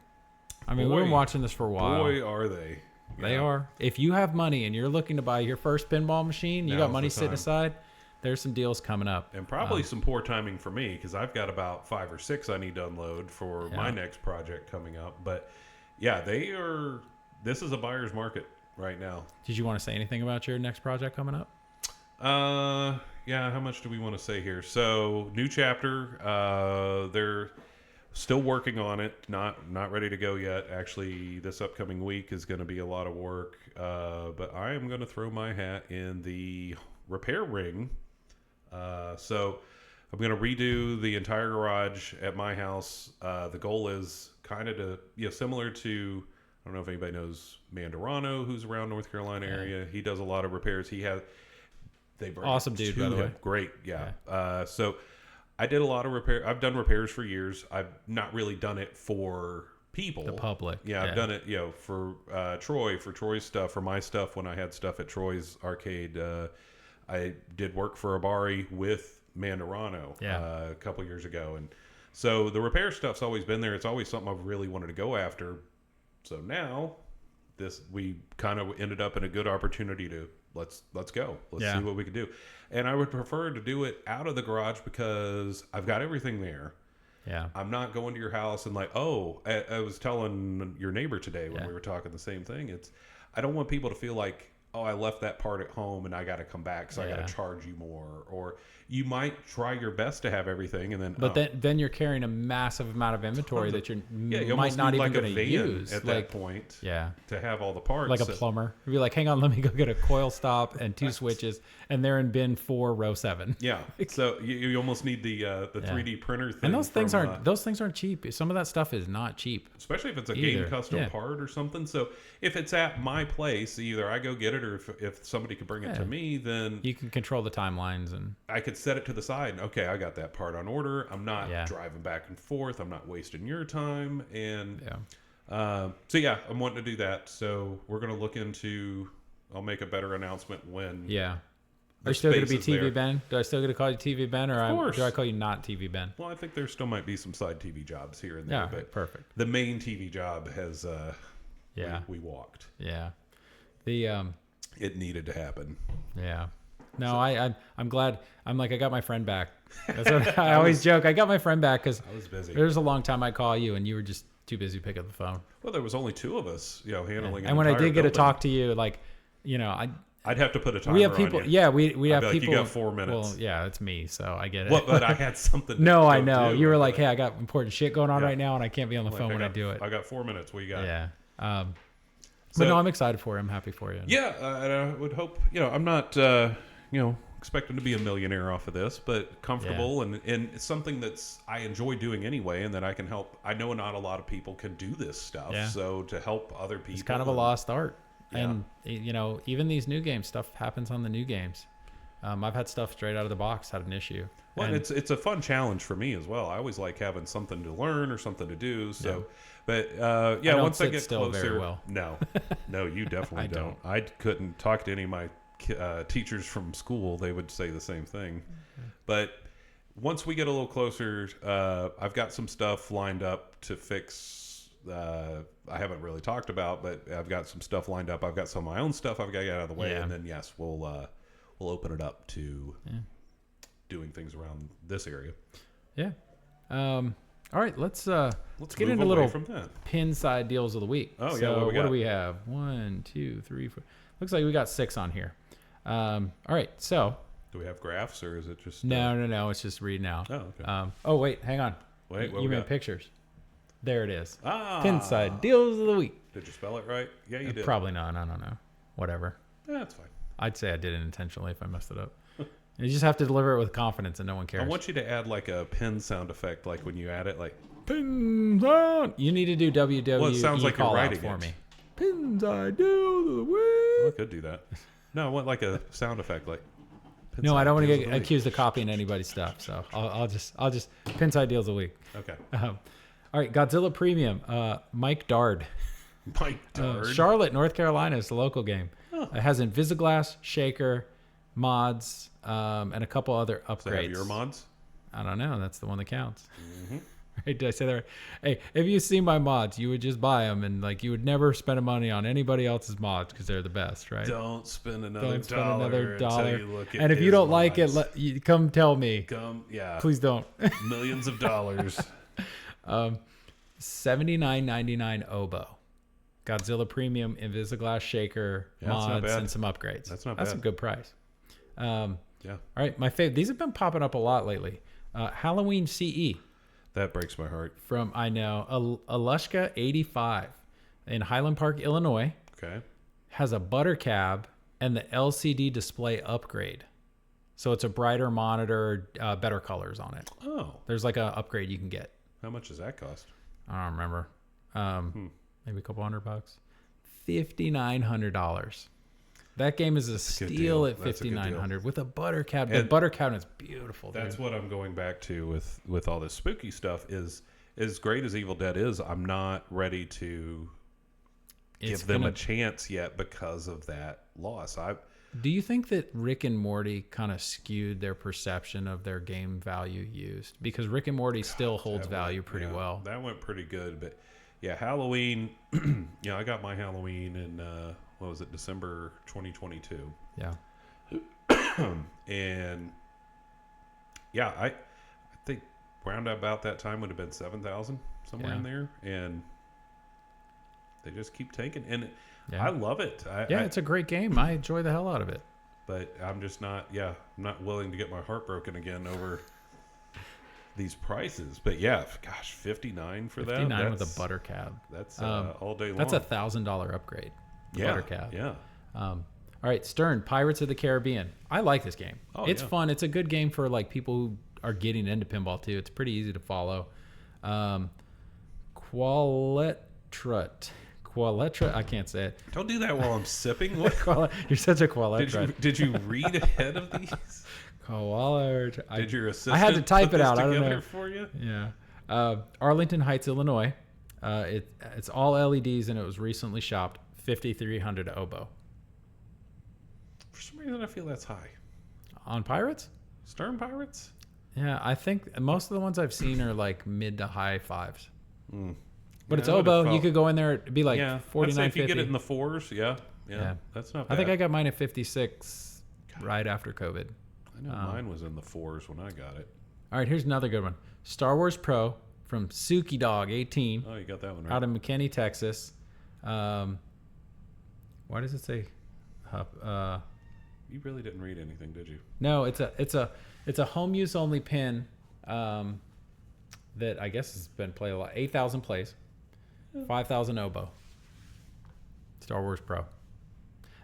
I mean, we've been watching this for a while. Boy, are they. They are. If you have money and you're looking to buy your first pinball machine, you got money sitting aside, there's some deals coming up. And probably some poor timing for me, because I've got about 5 or 6 I need to unload for my next project coming up. But yeah, this is a buyer's market right now. Did you want to say anything about your next project coming up? Yeah, how much do we want to say here? So, new chapter. They're still working on it. Not ready to go yet. Actually, this upcoming week is going to be a lot of work. But I am going to throw my hat in the repair ring. So, I'm going to redo the entire garage at my house. The goal is kind of to, similar to, I don't know if anybody knows Mandarano, who's around North Carolina area. He does a lot of repairs. Awesome dude, by the way. Great, yeah. So I did a lot of repair. I've done repairs for years. I've not really done it for people, the public. Yeah, I've done it, for Troy, for Troy's stuff, for my stuff. When I had stuff at Troy's Arcade, I did work for Abari with Mandarano a couple years ago, and so the repair stuff's always been there. It's always something I've really wanted to go after. So now, we kind of ended up in a good opportunity to. Let's go. Let's see what we can do. And I would prefer to do it out of the garage because I've got everything there. Yeah. I'm not going to your house and I was telling your neighbor today when we were talking the same thing. I don't want people to feel like, I left that part at home and I got to come back, so I got to charge you more. Or you might try your best to have everything, and then then you're carrying a massive amount of inventory that you might not even going to use at that point. Yeah, to have all the parts, like a plumber. You'd be like, hang on, let me go get a coil stop and 2 switches, and they're in bin 4, row 7. Yeah, so you almost need the 3D printer thing. And those things aren't cheap. Some of that stuff is not cheap, especially if it's a game custom part or something. So if it's at my place, either I go get it, or if somebody could bring it to me, then you can control the timelines, and I could set it to the side. Okay, I got that part on order. I'm not driving back and forth. I'm not wasting your time. And I'm wanting to do that. So we're going to look into. I'll make a better announcement when. Yeah. Are you still going to be TVBen? Do I still get to call you TVBen, or do I call you not TVBen? Well, I think there still might be some side TV jobs here and there. Yeah, but perfect. The main TV job has. We walked. Yeah. It needed to happen. Yeah. No, I'm glad. I got my friend back. That's what I always joke. I got my friend back because I was busy. There was a long time I'd call you and you were just too busy to pick up the phone. Well, there was only 2 of us, handling. And when I did get to talk to you, I'd have to put a timer we have people. on you. Yeah, we have like, people. You got 4 minutes. Well, yeah, it's me, so I get it. What? But I had something. No, I know. You were like, hey, I got important shit going on right now, and I can't be on the phone when I do it. I got 4 minutes. What you got? Yeah. But no, I'm excited for you. I'm happy for you. Yeah, and I would hope. I'm not. Expecting to be a millionaire off of this, but comfortable and it's something that's I enjoy doing anyway, and that I can help. I know not a lot of people can do this stuff, so to help other people, it's kind of a lost art. And even these new games, stuff happens on the new games. I've had stuff straight out of the box had an issue. Well, and it's a fun challenge for me as well. I always like having something to learn or something to do. So, but once I get closer, very well. No, you definitely don't. I couldn't talk to any of my teachers from school. They would say the same thing. But once we get a little closer, I've got some stuff lined up to fix. I haven't really talked about, but I've got some stuff lined up. I've got some of my own stuff I've got to get out of the way, and then we'll open it up to doing things around this area. Yeah. All right, let's get into a little from that. Pinside deals of the week. Oh, so what do we have? 1, 2, 3, 4. Looks like we got 6 on here. All right, so do we have graphs or is it just no, it's just reading out. Oh, okay. Wait, hang on. You made pictures. There it is. Pinside deals of the week. Did you spell it right? Yeah, you did. Probably not. I don't know. Whatever. That's fine. I'd say I did it intentionally if I messed it up. You just have to deliver it with confidence and no one cares. I want you to add like a pin sound effect, like when you add it, like pins on. You need to do WWE. Well, it sounds like you're writing for it. Me. Pinside deals of the week. Well, I could do that. No, I want like a sound effect, like. No, I don't want to get accused of copying anybody's stuff, so I'll just Pinside deals a week. Okay. All right, Godzilla Premium. Mike Dard. Mike Dard. Charlotte, North Carolina is the local game. Oh. It has Invisiglass, Shaker, mods, and a couple other upgrades. Does it have your mods? I don't know. That's the one that counts. Mm-hmm. Right? Did I say that right? Hey, if you see my mods, you would just buy them, and like you would never spend money on anybody else's mods because they're the best, right? Don't spend another dollar. Until you look at and if you don't mods. like it, you come tell me. Yeah. Please don't. Millions of dollars. $79.99 oboe. Godzilla Premium, Invisiglass, Shaker, mods, and some upgrades. That's not bad. That's a good price. Yeah. All right, my favorite. These have been popping up a lot lately. Halloween CE. That breaks my heart. From, I know, Alushka 85 in Highland Park, Illinois. Okay. Has a butter cab and the LCD display upgrade. So it's a brighter monitor, better colors on it. Oh. There's like an upgrade you can get. How much does that cost? I don't remember. Maybe a couple $100. $5,900. That game is a steal at $5,900 with a butter cabinet. The butter cabinet's beautiful. That's what I'm going back to with all this spooky stuff. Is as great as Evil Dead is, I'm not ready to give them a chance yet because of that loss. Do you think that Rick and Morty kind of skewed their perception of their game value used? Because Rick and Morty still holds value pretty well. That went pretty good, but yeah, Halloween. I got my Halloween in what was it, December 2022. Yeah. And yeah, I think round about that time would have been 7,000 somewhere in there, and they just keep taking. And I love it. It's a great game. I enjoy the hell out of it. But I'm just not. I'm not willing to get my heart broken again over these prices. But yeah, gosh, $59 for that. $59 with a butter cab. That's all day long. That's $1,000 upgrade. Butter cab. Yeah. All right, Stern, Pirates of the Caribbean. I like this game. It's fun. It's a good game for like people who are getting into pinball too. It's pretty easy to follow. Qualetra. I can't say it. Don't do that while I'm sipping. What? You're such a Qualetra. Did you read ahead of these? Qualetra. Did your assistant? I had to type it out. I don't know. For you? Yeah. Arlington Heights, Illinois. It's all LEDs and it was recently shopped. $5,300 oboe. For some reason, I feel that's high. On Pirates? Stern Pirates? Yeah, I think most of the ones I've seen are like mid to high fives. But it's I oboe. You could go in there. It'd be like $49.50. If you get it in the fours, yeah, that's not bad. I think I got mine at 56 right after COVID. I know mine was in the fours when I got it. All right, here's another good one. Star Wars Pro from Suki Dog 18. Oh, you got that one right. Out of McKinney, Texas. Why does it say You really didn't read anything, did you? No, it's a home use only pin that I guess has been played a lot. 8,000 plays, 5,000 oboe. Star Wars Pro.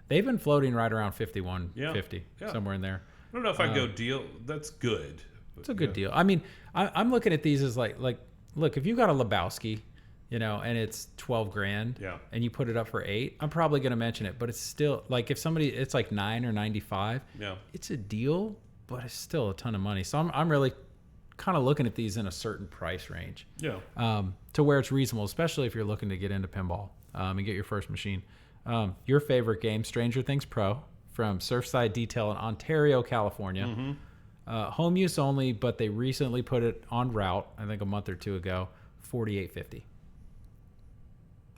They've been floating right around 51, 50, somewhere in there. I don't know if I'd go deal. That's good. It's a good deal. I mean, I'm looking at these as like, look, if you got a Lebowski, and it's 12 grand, and you put it up for 8, I'm probably going to mention it, but it's still like if somebody, it's like 9 or 95, it's a deal, but it's still a ton of money. So I'm really kind of looking at these in a certain price range, to where it's reasonable, especially if you're looking to get into pinball and get your first machine. Your favorite game, Stranger Things Pro, from Surfside Detail in Ontario, California. Mm-hmm. Home use only, but they recently put it on route, I think a month or two ago, $48.50.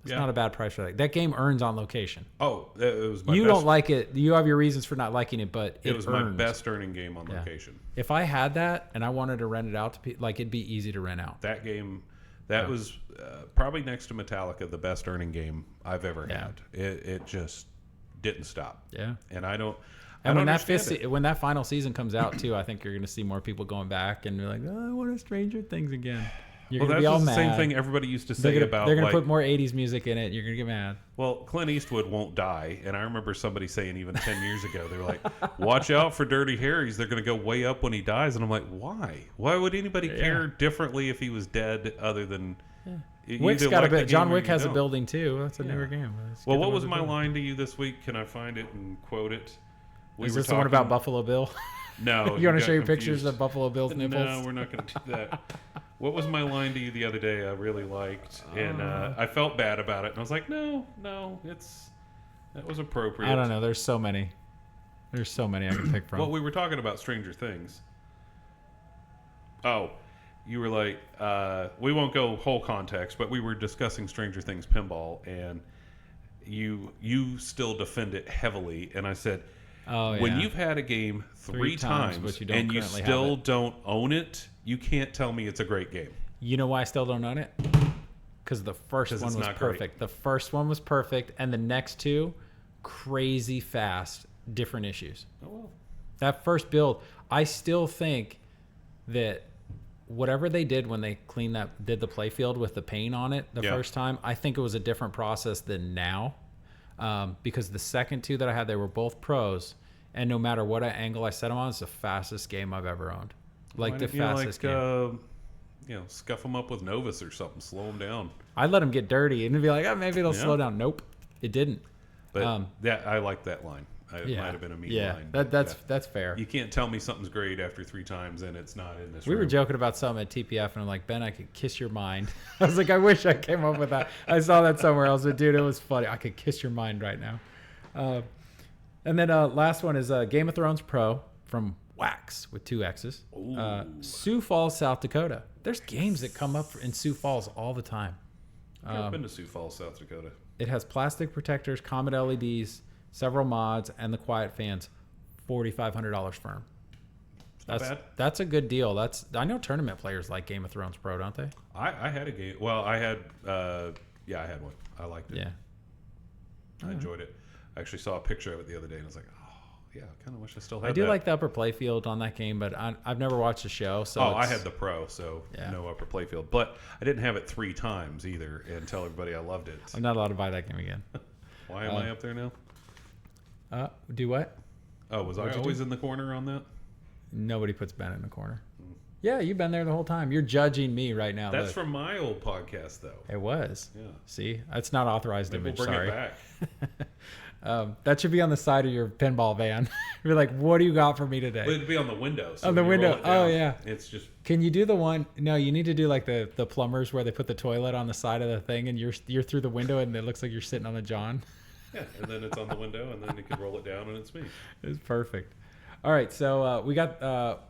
It's not a bad price for that. That game earns on location. Oh, it was my You best. Don't like it. You have your reasons for not liking it, but it was my best earning game on location. If I had that and I wanted to rent it out to people, it'd be easy to rent out. That game, was probably next to Metallica, the best earning game I've ever had. It just didn't stop. Yeah. And I don't. And when that final season comes out too, I think you're going to see more people going back and be like, "Oh, I want to Stranger Things again." You're going to be all mad. The same thing everybody used to say about. They're going to put more '80s music in it. You're going to get mad. Well, Clint Eastwood won't die, and I remember somebody saying even 10 years ago, they were like, "Watch out for Dirty Harry's. They're going to go way up when he dies." And I'm like, "Why? Why would anybody care differently if he was dead, other than?" Wick's got a bit. John Wick has a building too. That's a newer game. Well, what was my line to you this week? Can I find it and quote it? Is this the one about Buffalo Bill? No. You want to show your pictures of Buffalo Bill's nipples? No, we're not going to do that. What was my line to you the other day I really liked? And I felt bad about it. And I was like, no, that was appropriate. I don't know. There's so many. I can pick from. Well, we were talking about Stranger Things. Oh, you were like, we won't go whole context, but we were discussing Stranger Things pinball, and you still defend it heavily. And I said, when you've had a game three times but and you still don't own it, you can't tell me it's a great game. You know why I still don't own it? Because the first one was perfect. Great. The first one was perfect, and the next two, crazy fast, different issues. Oh, well. That first build, I still think that whatever they did when they did the playfield with the paint on it the first time, I think it was a different process than now. Because the second two that I had, they were both pros, and no matter what angle I set them on, it's the fastest game I've ever owned. Fastest game. Scuff them up with Novus or something, slow them down. I'd let them get dirty and be like, oh, maybe it'll slow down. Nope, it didn't. But I like that line. It might have been a mean line. That's fair. You can't tell me something's great after 3 times and it's not in this room. We were joking about something at TPF, and I'm like, Ben, I could kiss your mind. I was like, I wish I came up with that. I saw that somewhere else, but dude, it was funny. I could kiss your mind right now. And then last one is Game of Thrones Pro from Wax with 2 X's. Sioux Falls, South Dakota. There's games that come up in Sioux Falls all the time. I've been to Sioux Falls, South Dakota. It has plastic protectors, Comet LEDs, several mods, and the quiet fans. $4,500 firm. That's a good deal. I know tournament players like Game of Thrones Pro, don't they? I had a game. Well, I had I had one. I liked it. Yeah. I enjoyed it. I actually saw a picture of it the other day, and I was like, oh, yeah, I kind of wish I still had I do like the upper playfield on that game, but I've never watched the show. So I had the Pro, so no upper playfield. But I didn't have it 3 times either, and tell everybody I loved it. I'm not allowed to buy that game again. Why am I up there now? Do what? Oh, was I always in the corner on that? Nobody puts Ben in the corner. Yeah, you've been there the whole time. You're judging me right now. That's from my old podcast, though. It was. Yeah. See, that's not authorized image. We'll bring sorry. it back. That should be on the side of your pinball van. You're like, what do you got for me today? Well, it'd be on the window. So on the window. Oh yeah. It's just. Can you do the one? No, you need to do like the plumbers where they put the toilet on the side of the thing, and you're through the window, and it looks like you're sitting on the john. Yeah, and then it's on the window, and then you can roll it down, and it's me. It's perfect. All right, so we got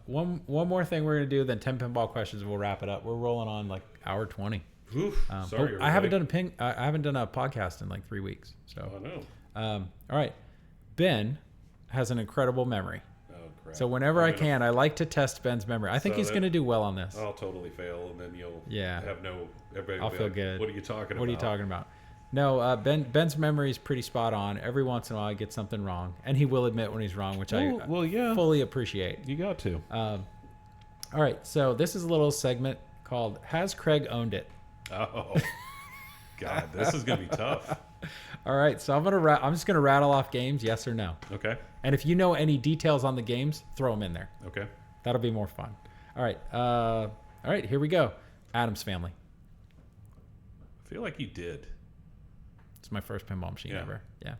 one more thing we're gonna do, then 10 pinball questions. We'll wrap it up. We're rolling on like hour 20. Oof, sorry, I haven't done a podcast in like 3 weeks. So. I know. All right, Ben has an incredible memory. Oh crap! So whenever I can, I like to test Ben's memory. I think he's gonna do well on this. I'll totally fail, and then you'll have no. Everybody will I'll feel like, good. What are you talking about? What are you talking about? No, Ben's memory is pretty spot on. Every once in a while, I get something wrong, and he will admit when he's wrong, which I fully appreciate. You got to. All right, so this is a little segment called "Has Craig Owned It?" Oh, God, this is gonna be tough. All right, so I'm just gonna rattle off games, yes or no. Okay. And if you know any details on the games, throw them in there. Okay. That'll be more fun. All right, here we go. Addams Family. I feel like you did. It's my first pinball machine ever. Yeah.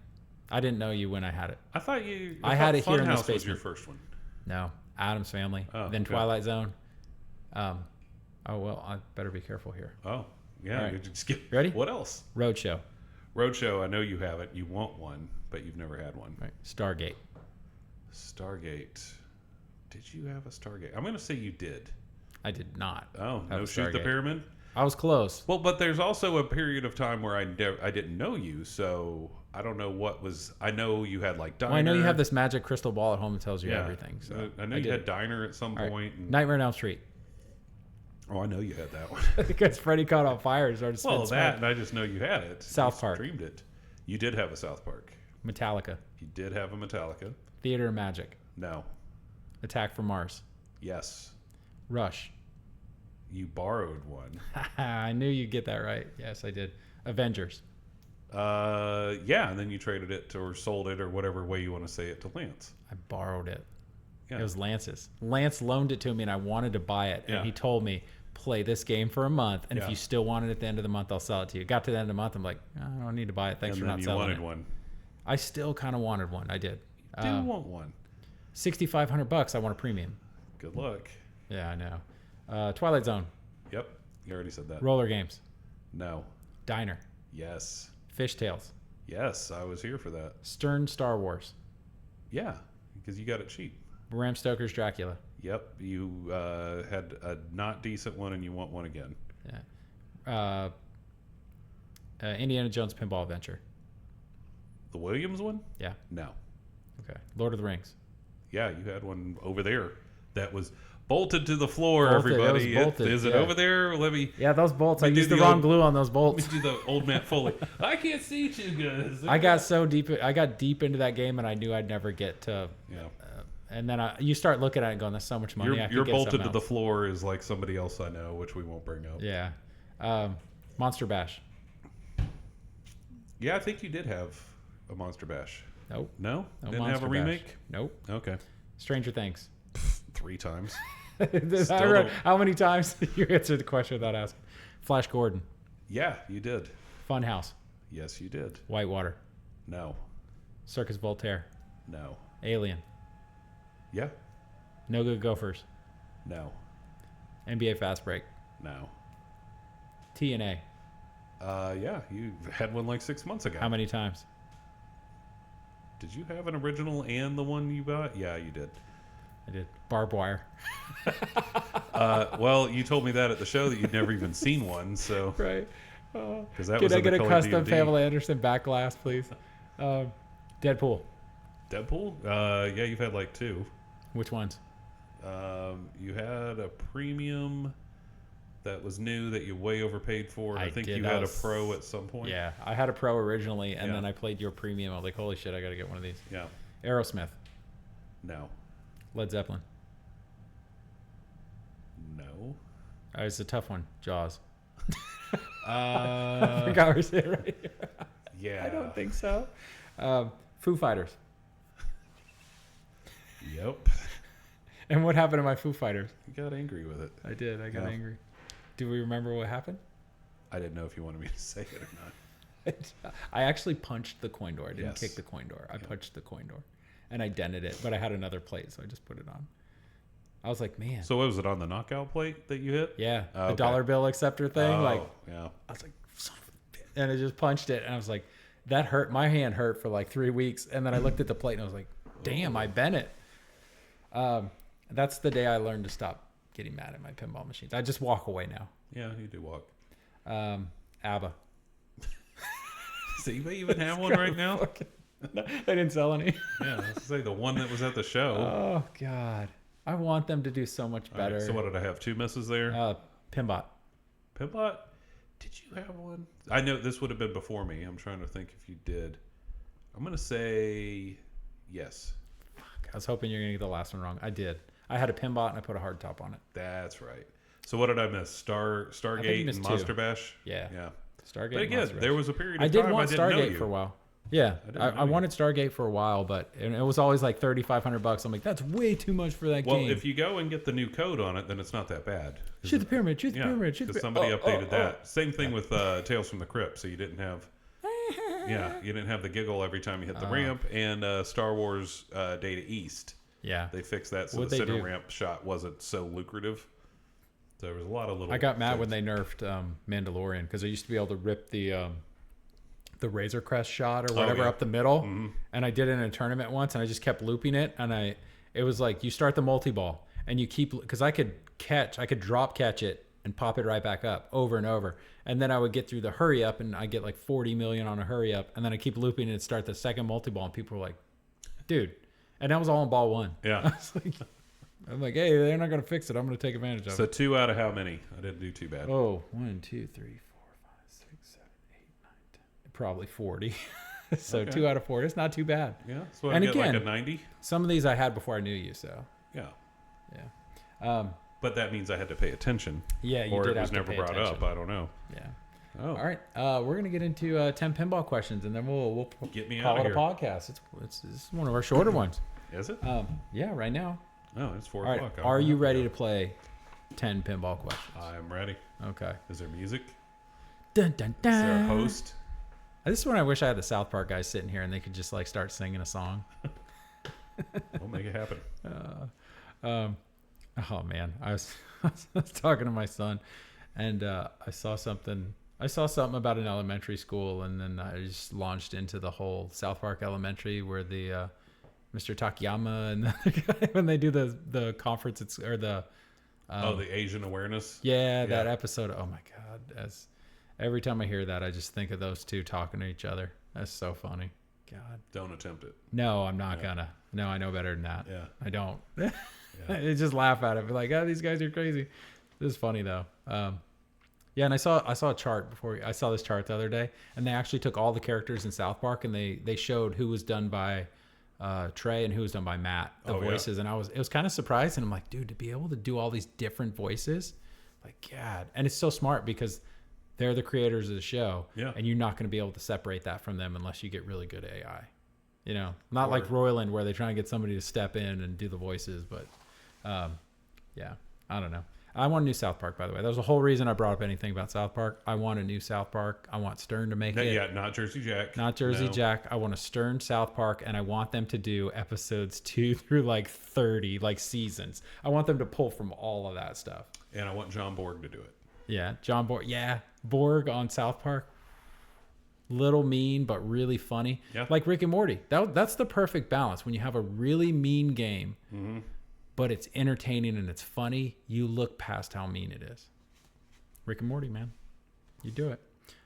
I didn't know you when I had it. I thought you. I had it here in the Funhouse was your basement. first one. No, Addams Family. Then okay. Twilight Zone. Oh well, I better be careful here. Oh yeah. Right. You just get, Ready? What else? Roadshow. Roadshow. I know you have it. You want one, but you've never had one. Right. Stargate. Stargate. Did you have a Stargate? I'm going to say you did. I did not. Oh, have no a Shoot the Stargate. Pyramid? I was close. Well, but there's also a period of time where I didn't know you, so I don't know what was. I know you had like Diner. Well, I know you have this magic crystal ball at home that tells you everything. So I know you had Diner at some point. Right. And, Nightmare on Elm Street. oh, I know you had that one. Because Freddy caught on fire and started spitting Well, smoke. that, and I just know you had it. South You Park. Streamed it. You did have a South Park. Metallica. You did have a Metallica. Theater of Magic. No. Attack from Mars. Yes. Rush. You borrowed one. I knew you'd get that right. Yes, I did. Avengers. Yeah, and then you traded it or sold it or whatever way you want to say it to Lance. I borrowed it. Yeah. It was Lance's. Lance loaned it to me, and I wanted to buy it. And Yeah. he told me, play this game for a month, and if Yeah. you still want it at the end of the month, I'll sell it to you. Got to the end of the month, I'm like, I don't need to buy it. Thanks and for then not you selling wanted it. one. I still kind of wanted one. I did. You do want one. $6,500. I want a premium. Good luck. Yeah, I know. Twilight Zone. Yep. You already said that. Roller games. No. Diner. Yes. Fishtails. Yes, I was here for that. Stern Star Wars. Yeah, because you got it cheap. Bram Stoker's Dracula. Yep. You had a not decent one and you want one again. Yeah. Indiana Jones Pinball Adventure. The Williams one? Yeah. No. Okay. Lord of the Rings. Yeah, you had one over there that was bolted to the floor, Bolted. It was everybody. bolted, Is it yeah. over there? Let me Yeah, those bolts. I We do used the the wrong old- glue on those bolts. do the old Matt Foley. I can't see you guys. I got so deep. I got deep into that game, and I knew I'd never get to. Yeah. And then you start looking at it and going, "That's so much money. I could You're get bolted something to the else." floor is like somebody else I know, which we won't bring up. Yeah. Monster Bash. Yeah, I think you did have a Monster Bash. Nope. No? No Didn't Monster have a Bash. remake? Nope. Okay. Stranger Things. 3 times. How many times did you answer the question without asking? Flash Gordon. Yeah, you did. Funhouse. Yes, you did. Whitewater. No. Circus Voltaire. No. Alien. Yeah. No Good Gophers. No. NBA Fast Break. No. TNA. Yeah, you had one like 6 months ago. How many times? Did you have an original and the one you bought? Yeah, you did. I did. Barbed Wire. Well, you told me that at the show that you'd never even seen one, so Right. because that Can was I in get the a color custom D&D. Pamela Anderson back glass, please? Deadpool. Deadpool? Yeah, you've had like 2. Which ones? You had a premium that was new that you way overpaid for. And I think did. you That had was- a pro at some point. Yeah, I had a pro originally, and Yeah. then I played your premium. I was like, holy shit, I got to get one of these. Yeah. Aerosmith. No. Led Zeppelin. No. It's a tough one. Jaws. Uh, I think I always say it right. yeah. I don't think so. Foo Fighters. Yep. And what happened to my Foo Fighters? You got angry with it. I did. I got Yeah. angry. Do we remember what happened? I didn't know if you wanted me to say it or not. I actually punched the coin door. I didn't Yes. kick the coin door. I punched the coin door. And I dented it, but I had another plate, so I just put it on. I was like, man. So what was it on the knockout plate that you hit? Yeah, Oh, the okay. dollar bill acceptor thing. Oh, Like, yeah. I was like, son of a bitch. And I just punched it, and I was like, that hurt. My hand hurt for like 3 weeks, and then I looked at the plate, and I was like, damn, I bent it. That's the day I learned to stop getting mad at my pinball machines. I just walk away now. Yeah, you do walk. ABBA. So you may even have one right now? They didn't sell any. Yeah, let's say the one that was at the show. Oh God, I want them to do so much All right, better. so what did I have? 2 misses there? Pinbot. Pinbot? Did you you have one? I know this would have been before me. I'm trying to think if you did. I'm going to say yes. I was hoping you're going to get the last one wrong. I did. I had a Pinbot and I put a hard top on it. That's right. So what did I miss? Stargate and Monster Bash? Yeah. Stargate. But again, there was a period of I did time want I didn't know Stargate you. for a while. Yeah, I wanted Stargate for a while, but it was always like $3,500. I'm like, that's way too much for that game. Well, if you go and get the new code on it, then it's not that bad. Shoot the pyramid, shoot the pyramid, shoot the pyramid. Because somebody updated that. Same thing with Tales from the Crypt. So you didn't have, you didn't have the giggle every time you hit the ramp. And Star Wars Data East. Yeah, they fixed that so the center ramp shot wasn't so lucrative. So there was a lot of little. I got mad when they nerfed Mandalorian because I used to be able to rip the Razor Crest shot or whatever up the middle, and I did it in a tournament once, and I just kept looping it, and it was like you start the multi-ball and you keep, because I could drop catch it and pop it right back up over and over, and then I would get through the hurry up and I get like 40 million on a hurry up, and then I keep looping and start the second multi-ball, and people were like, dude, and that was all in ball one. Yeah. I'm like, hey, they're not gonna fix it. I'm gonna take advantage of it. So 2 out of how many? I didn't do too bad. Oh, 1, 2, 3, 4, 5, 6, 7, 8, 9, 10. Probably 40. So okay. 2 out of 40. It's not too bad. Yeah. So I get again, like a 90. Some of these I had before I knew you. So yeah. But that means I had to pay attention. Yeah, you or did it have was to never pay brought attention. up. I don't know. Yeah. Oh. All right. We're gonna get into 10 pinball questions, and then we'll get me call out it here. a podcast. It's one of our shorter ones. Is it? Yeah. Right now. Oh, it's 4 All o'clock. Right. Are you ready to play 10 pinball questions? I'm ready. Okay. Is there music? Dun dun dun. Is there a host? This is when I wish I had the South Park guys sitting here and they could just like start singing a song. We'll make it happen. Oh man, I was talking to my son, and I saw something about an elementary school, and then I just launched into the whole South Park Elementary where the Mr. Takayama and the other guy, when they do the conference, or the the Asian awareness. Yeah, that episode. Oh my god, every time I hear that, I just think of those two talking to each other. That's so funny. God, don't attempt it. No, I'm not gonna. No, I know better than that. Yeah, I don't. I just laugh at it. Be like, oh, these guys are crazy. This is funny though. Yeah, and I saw a chart before. I saw this chart the other day, and they actually took all the characters in South Park, and they showed who was done by Trey and who was done by Matt, the voices. Yeah. And it was kind of surprising. I'm like, dude, to be able to do all these different voices, like, God. And it's so smart because they're the creators of the show, and you're not going to be able to separate that from them unless you get really good AI. You know, not like Roiland where they try and get somebody to step in and do the voices, but yeah, I don't know. I want a new South Park, by the way. That was the whole reason I brought up anything about South Park. I want a new South Park. I want Stern to make it. Yeah, not Jersey Jack. Not Jersey Jack. I want a Stern South Park, and I want them to do episodes 2 through like 30, like seasons. I want them to pull from all of that stuff. And I want John Borg to do it. Yeah, John Borg. Yeah, Borg on South Park. Little mean, but really funny. Yeah. Like Rick and Morty. That's the perfect balance. When you have a really mean game, but it's entertaining and it's funny, you look past how mean it is. Rick and Morty, man. You do it.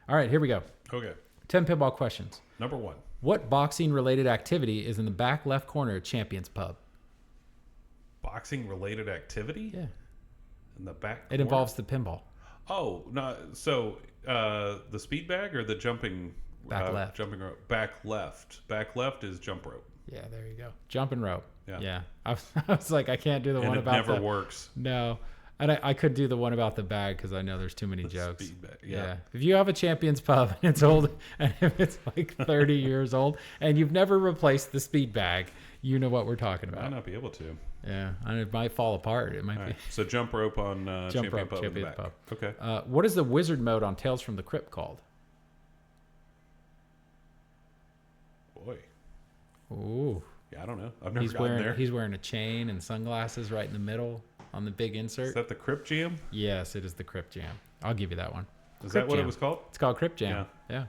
All right, here we go. Okay. 10 pinball questions. Number 1. What boxing-related activity is in the back left corner of Champions Pub? Boxing-related activity? Yeah. In the back corner? It involves the pinball. Oh, no. So the speed bag or the jumping? Back left. Jumping rope. Back left. Back left is jump rope. Yeah, there you go. Jumping rope. Yeah. I was like, I can't do the one about it never works. No. And I could do the one about the bag because I know there's too many jokes. Speed bag. Yeah. If you have a Champions Pub and it's old, and if it's like 30 years old, and you've never replaced the speed bag, you know what we're talking about. I might not be able to. Yeah, and it might fall apart. It might be. So jump rope on Champion Pub. Champion Pub. Okay. What is the wizard mode on Tales from the Crypt called? Boy. Ooh. Yeah, I don't know. I've never gotten there. He's wearing a chain and sunglasses right in the middle on the big insert. Is that the Crypt Jam? Yes, it is the Crypt Jam. I'll give you that one. Is that what it was called? It's called Crypt Jam. Yeah.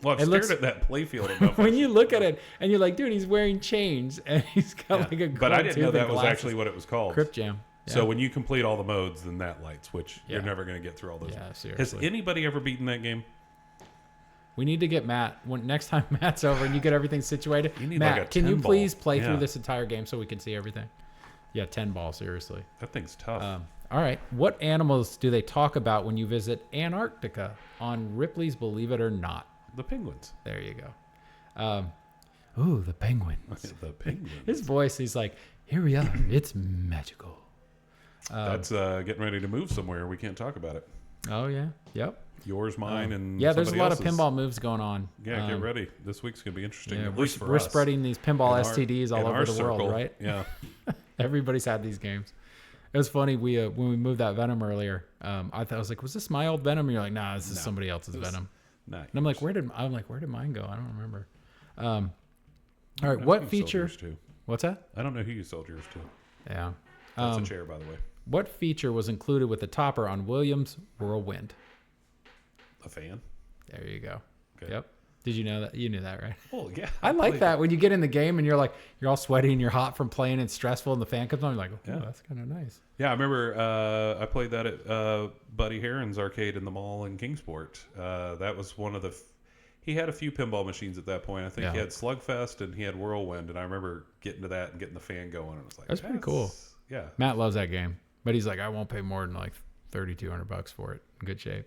Well, I've stared at that playfield enough. When you look at it and you're like, dude, he's wearing chains and he's got like a gold But I didn't know that was glasses. actually what it was called. Crypt Jam. Yeah. So when you complete all the modes, then that lights, which you're never going to get through all those. Yeah, seriously. Has anybody ever beaten that game? We need to get Matt. Next time Matt's over and you get everything situated, you need Matt, like a can you 10 please ball. play through this entire game so we can see everything? Yeah, 10 ball, seriously. That thing's tough. All right. What animals do they talk about when you visit Antarctica on Ripley's Believe It or Not? The penguins. There you go. Ooh, the penguins. The penguins. His voice, he's like, here we are. It's magical. That's getting ready to move somewhere. We can't talk about it. Oh, yeah. Yep. Yours, mine, and yeah, there's a lot else's. of pinball moves going on. Yeah, get ready. This week's going to be interesting. Yeah, at least for we're us. spreading these pinball STDs all over the world, right? Yeah. Everybody's had these games. It was funny. We when we moved that Venom earlier, I was like, was this my old Venom? And you're like, nah, this is somebody else's Venom. Nice. And I'm like, where did mine go? I don't remember. All right, what feature? What's that? I don't know who you sold yours to. Yeah. That's a chair, by the way. What feature was included with the topper on Williams Whirlwind? A fan. There you go. Okay. Yep. Did you know that? You knew that, right? Oh, yeah. I like that when you get in the game and you're all sweaty and you're hot from playing and stressful and the fan comes on. You're like, oh, yeah, that's kind of nice. Yeah, I remember I played that at Buddy Heron's arcade in the mall in Kingsport. That was one of the... He had a few pinball machines at that point. I think he had Slugfest and he had Whirlwind. And I remember getting to that and getting the fan going. And it was like, that's pretty cool. Yeah. Matt loves that game. But he's like, I won't pay more than like $3,200 for it. In good shape.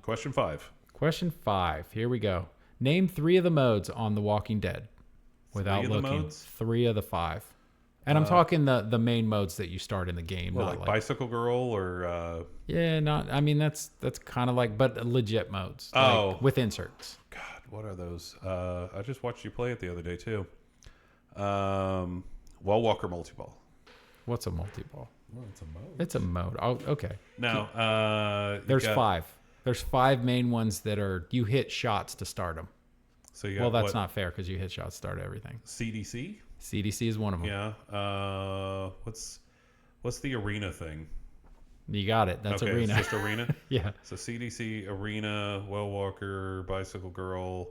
Question 5. Question 5. Here we go. Name 3 of the modes on The Walking Dead without looking. 3 of the 5. And I'm talking the main modes that you start in the game. Well, not like Bicycle Girl or... Yeah, not... I mean, that's kind of like... But legit modes. Oh. Like with inserts. God, what are those? I just watched you play it the other day, too. Well Walker Multiball. What's a multi-ball? Well, it's a mode. It's a mode. Oh, okay. No. There's 5. There's 5 main ones that are... You hit shots to start them. So you got that's not fair because you hit shots to start everything. CDC? CDC is one of them. Yeah. What's the arena thing? You got it. That's arena. It's just arena? Yeah. So CDC, arena, Well Walker, Bicycle Girl,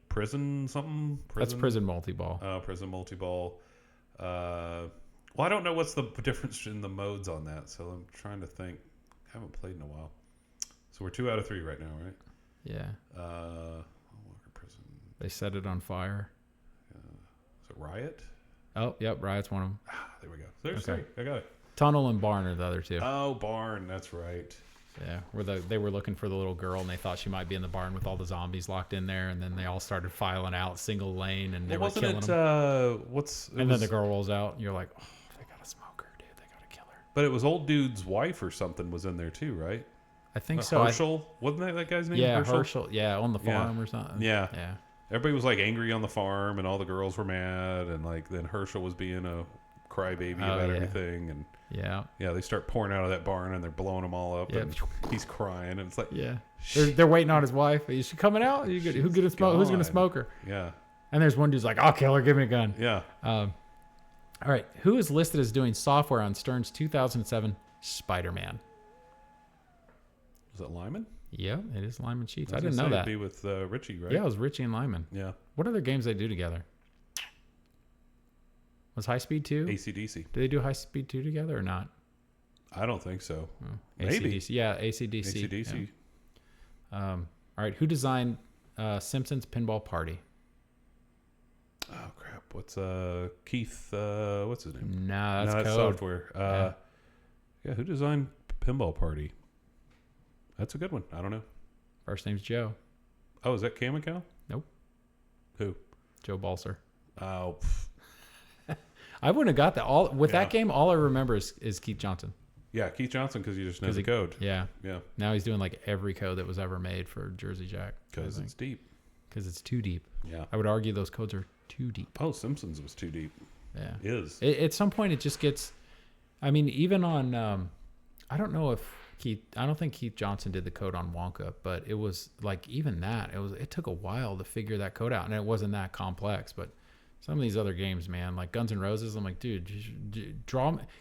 prison something? That's prison multi-ball. Prison multi-ball. Well, I don't know what's the difference in the modes on that, so I'm trying to think. I haven't played in a while. So we're 2 out of 3 right now, right? Yeah. Walker Prison. They set it on fire. Is it Riot? Oh, yep. Riot's one of them. There we go. There's 3. I got it. Tunnel and Barn are the other 2. Oh, Barn. That's right. Yeah, where they were looking for the little girl and they thought she might be in the barn with all the zombies locked in there, and then they all started filing out single lane and they were killing them. Then the girl rolls out and you're like, oh, they got to smoke her, dude. They got to kill her. But it was old dude's wife or something was in there too, right? I think so. Herschel? Wasn't that guy's name? Yeah, Herschel. Yeah, on the farm or something. Yeah. Yeah. Everybody was like angry on the farm and all the girls were mad, and like then Herschel was being a crybaby about everything, and they start pouring out of that barn and they're blowing them all up, and he's crying, and it's like they're waiting on his wife. Is she coming out? Who's gonna smoke her? Yeah. And there's one dude's like, I'll kill her. Give me a gun. Yeah. All right. Who is listed as doing software on Stern's 2007 Spider-Man? Was it Lyman? Yeah, it is Lyman Sheets. I didn't know that. It'd be with Richie, right? Yeah, it was Richie and Lyman. Yeah. What other games they do together? Was High Speed 2? AC/DC. Did they do High Speed 2 together or not? I don't think so. Maybe. AC/DC. Yeah, AC/DC. AC/DC. Yeah. All right. Who designed Simpsons Pinball Party? Oh crap! What's Keith? What's his name? Nah, that's code. Software. Yeah. Who designed Pinball Party? That's a good one. I don't know. First name's Joe. Oh, is that Cam&Cow? Nope. Who? Joe Balser. Oh. I wouldn't have got that. That game, all I remember is Keith Johnson. Yeah, Keith Johnson, because he just knows the code. Yeah. Yeah. Now he's doing like every code that was ever made for Jersey Jack. Because it's deep. Because it's too deep. Yeah. I would argue those codes are too deep. Oh, Simpsons was too deep. Yeah. Is. At some point, it just gets... I mean, even on... I don't know if I don't think Keith Johnson did the code on Wonka, but it was like even that. It took a while to figure that code out, and it wasn't that complex, but... Some of these other games, man, like Guns N' Roses, I'm like, dude,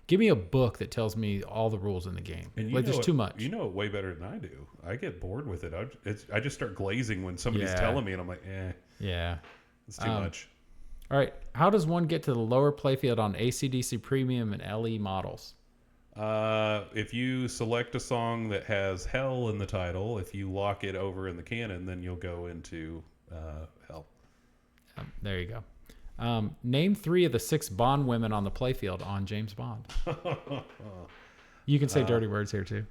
give me a book that tells me all the rules in the game. And like, there's too much. You know it way better than I do. I get bored with it. I just start glazing when somebody's telling me, and I'm like, Yeah. It's too much. All right. How does one get to the lower playfield on AC/DC Premium and LE models? If you select a song that has Hell in the title, if you lock it over in the canon, then you'll go into Hell. There you go. Name 3 of the 6 Bond women on the playfield on James Bond. You can say dirty words here too.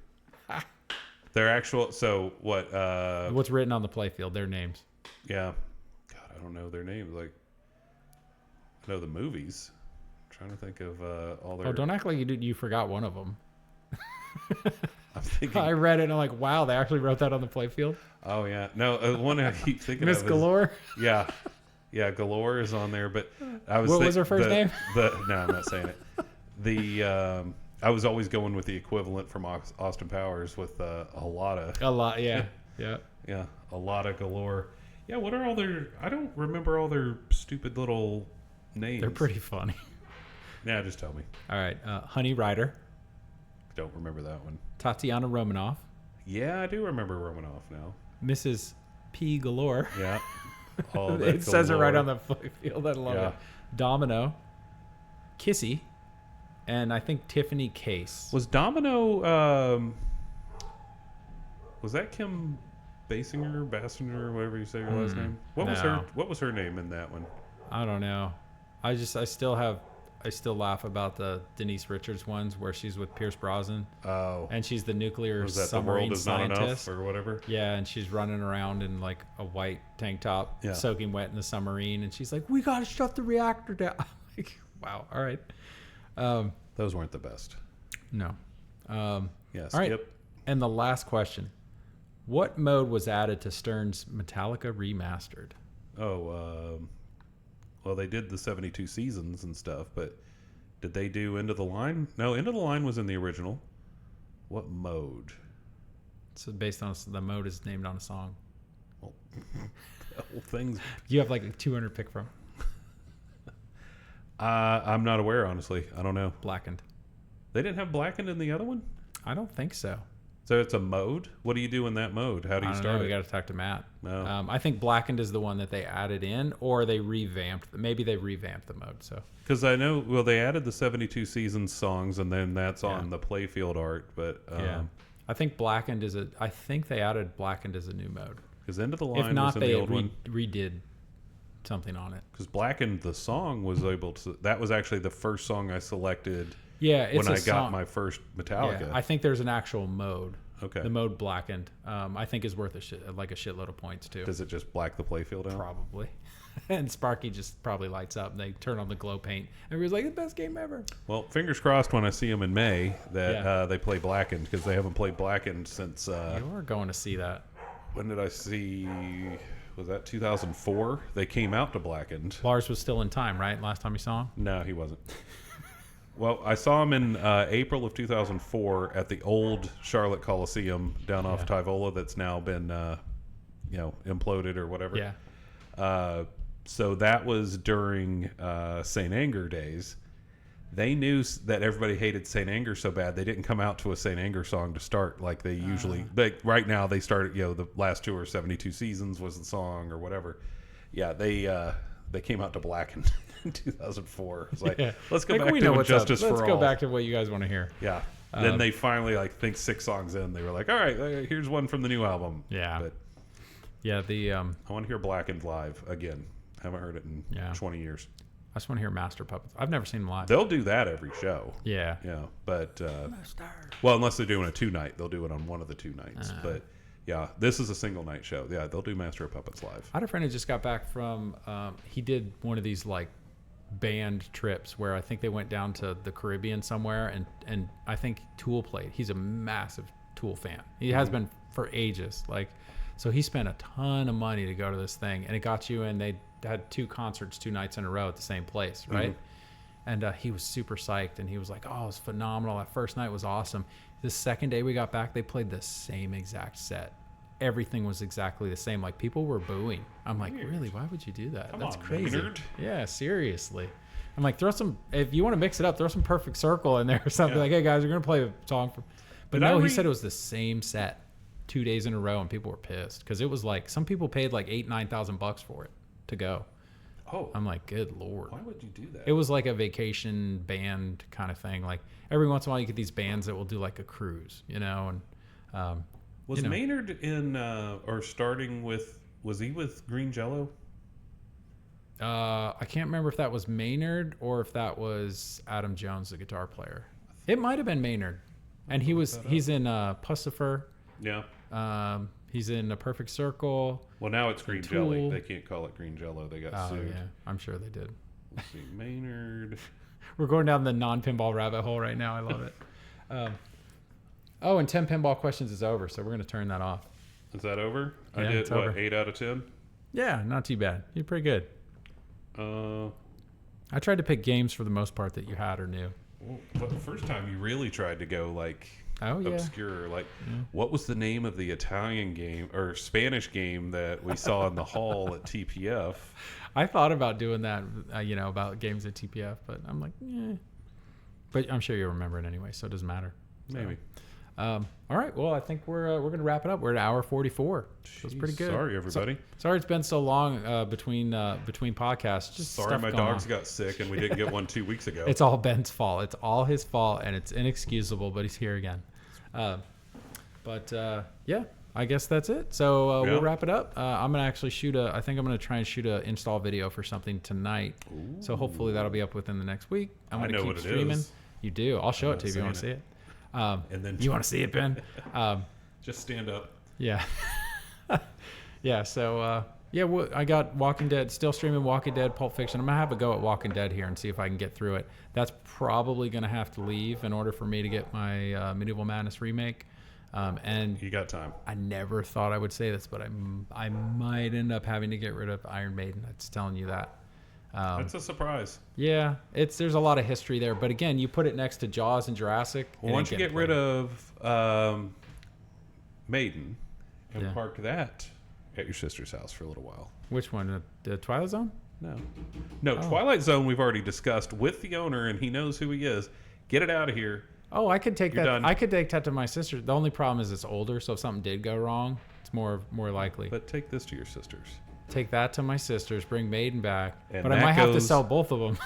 They're actual. So what? What's written on the playfield? Their names. Yeah. God, I don't know their names. Like, I know the movies. I'm trying to think of all their. Oh, don't act like you forgot one of them. I'm thinking. I read it and I'm like, wow, they actually wrote that on the playfield. Oh yeah, no, one I keep thinking Miss of is, Galore. Yeah, Galore is on there, but I was. What was her first name? No, I'm not saying it. I was always going with the equivalent from Austin Powers with a lot, yeah, a lot of Galore. Yeah, what are all their? I don't remember all their stupid little names. They're pretty funny. Yeah, just tell me. All right, Honey Rider. Don't remember that one. Tatiana Romanoff. Yeah, I do remember Romanoff now. Mrs. P. Galore. Yeah. It says it right on the playfield. I love it. Domino. Kissy. And I think Tiffany Case. Was Domino, was that Kim Basinger, whatever you say your last name? What was her name in that one? I don't know. I still laugh about the Denise Richards ones where she's with Pierce Brosnan. Oh. And she's the nuclear was that submarine the world is scientist. Not enough or whatever. Yeah, and she's running around in like a white tank top, soaking wet in the submarine, and she's like, "We gotta shut the reactor down." Like, wow. All right. Those weren't the best. No. Yeah. All Skip. right. And the last question: what mode was added to Stern's Metallica Remastered? Oh. Well, they did the 72 seasons and stuff, but did they do End of the Line? No, End of the Line was in the original. What mode? So based on the mode is named on a song. Well, the whole thing's. You have like 200 pick from. I'm not aware, honestly. I don't know. Blackened. They didn't have Blackened in the other one? I don't think so. So it's a mode? What do you do in that mode? How do you start it? We got to talk to Matt. No. I think Blackened is the one that they added in, or they revamped. Maybe they revamped the mode. So because I know, well, they added the 72 seasons songs, and then that's on the playfield art. But I think Blackened is a. I think they added Blackened as a new mode. Because End of the Line if not, was in they the old one. redid something on it. Because Blackened, the song was able to. That was actually the first song I selected. Yeah, it's when I got my first Metallica. Yeah, I think there's an actual mode. Okay. The mode Blackened, I think is worth a shitload of points too. Does it just black the playfield out? Probably. And Sparky just probably lights up. And they turn on the glow paint. Everybody's like, the best game ever. Well, fingers crossed when I see them in May that they play Blackened, because they haven't played Blackened since. You're going to see that. When did I see? Was that 2004? They came out to Blackened. Lars was still in time, right? Last time you saw him? No, he wasn't. Well, I saw him in April of 2004 at the old Charlotte Coliseum down off Tyvola that's now been, imploded or whatever. Yeah. So that was during St. Anger days. They knew that everybody hated St. Anger so bad they didn't come out to a St. Anger song to start like they usually. Right now they started. The last tour, 72 seasons was the song or whatever. Yeah, they came out to Blackened in 2004. It's like, let's go back to Justice for All. Let's go back to what you guys want to hear. Yeah. Then they finally, think 6 songs in, they were like, all right, here's one from the new album. Yeah. But yeah, I want to hear Blackened live again. Haven't heard it in 20 years. I just want to hear Master Puppets. I've never seen them live. They'll do that every show. Yeah. Yeah. But, well, unless they're doing a 2-night, they'll do it on one of the 2 nights. But yeah, this is a single night show. Yeah, they'll do Master of Puppets live. I had a friend who just got back from, he did one of these band trips where I think they went down to the Caribbean somewhere, and I think Tool played. He's a massive Tool fan. He has been for ages. So he spent a ton of money to go to this thing, and it got you in. They had 2 concerts 2 nights in a row at the same place, right? And he was super psyched, and he was like, oh, it was phenomenal. That first night was awesome. The second day we got back, they played the same exact set. Everything was exactly the same. People were booing. I'm like, really? Why would you do that? Come That's on, crazy. Maynard. Yeah, seriously. I'm like, if you want to mix it up, throw some Perfect Circle in there or something. Like, hey, guys, we're going to play a song from... But no, he said it was the same set 2 days in a row, and people were pissed. Because it was some people paid $8,000-9,000 for it to go. Oh. I'm like, good Lord. Why would you do that? It was like a vacation band kind of thing. Every once in a while you get these bands that will do a cruise, and... was Maynard in, or starting with, was he with Green Jello? I can't remember if that was Maynard or if that was Adam Jones, the guitar player. It might have been Maynard, and he's in Pussifer. Yeah. He's in A Perfect Circle. Well, now it's Green Jelly. They can't call it Green Jello. They got sued. Yeah, I'm sure they did. Let's see, Maynard. We're going down the non-pinball rabbit hole right now. I love it. And 10 pinball questions is over, so we're going to turn that off. Is that over? Yeah, I did, what, 8 out of 10? Yeah, not too bad. You're pretty good. I tried to pick games for the most part that you had or knew. Well, but the first time you really tried to go, like, obscure. Like, what was the name of the Italian game or Spanish game that we saw in the hall at TPF? I thought about doing that, about games at TPF, but I'm like, But I'm sure you'll remember it anyway, so it doesn't matter. Maybe. All right. Well, I think we're going to wrap it up. We're at hour 44. So it's pretty good. Sorry, everybody. Sorry it's been so long between podcasts. Just sorry my dogs got sick and we didn't get one 2 weeks ago. It's all Ben's fault. It's all his fault, and it's inexcusable, but he's here again. I guess that's it. So we'll wrap it up. I'm going to actually I think I'm going to try and shoot an install video for something tonight. Ooh. So hopefully that'll be up within the next week. I'm going to keep streaming. It is. You do. I'll show it to you if you want to see it. And then you want to see it, Ben? Just stand up. Yeah. Yeah. So, I got Walking Dead, still streaming Walking Dead, Pulp Fiction. I'm going to have a go at Walking Dead here and see if I can get through it. That's probably going to have to leave in order for me to get my Medieval Madness remake. And you got time. I never thought I would say this, but I might end up having to get rid of Iron Maiden. That's telling you that. That's a surprise. Yeah, there's a lot of history there, but again, you put it next to Jaws and Jurassic. Well, why don't you get rid of Maiden and park that at your sister's house for a little while? Which one? The Twilight Zone? No. Twilight Zone we've already discussed with the owner, and he knows who he is. Get it out of here. Oh, I could take that. Done. I could take that to my sister. The only problem is it's older, so if something did go wrong, it's more likely. But take this to your sister's. Take that to my sister's. Bring Maiden back. And but I might have to sell both of them.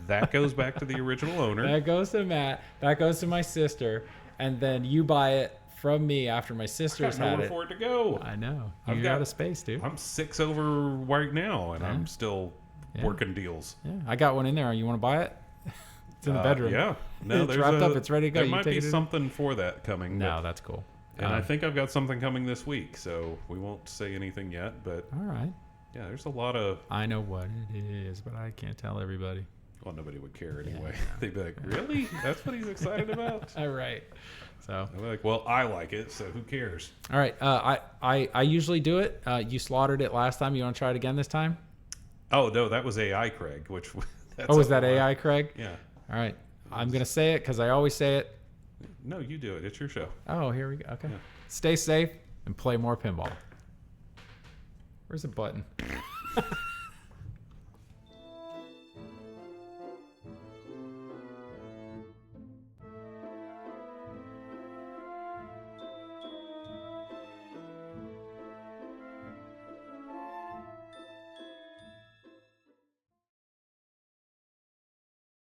That goes back to the original owner. That goes to Matt. That goes to my sister. And then you buy it from me after my sister's had it. Nowhere for it to go. I know. You're out of space, dude. I'm 6 over right now, and I'm still working deals. Yeah, I got one in there. You want to buy it? It's in the bedroom. Yeah. No, it's wrapped up. It's ready to go. There might be something for that coming. No, that's cool. And I think I've got something coming this week, so we won't say anything yet. But all right. Yeah, there's a lot of... I know what it is, but I can't tell everybody. Well, nobody would care anyway. Yeah. They'd be like, really? That's what he's excited about? All right. So I'm like, well, I like it, so who cares? All right. I usually do it. You slaughtered it last time. You want to try it again this time? Oh, no, that was AI Craig, which... was that AI Craig? Yeah. All right. I'm going to say it because I always say it. No, you do it. It's your show. Oh, here we go. Okay. Yeah. Stay safe and play more pinball. Where's the button?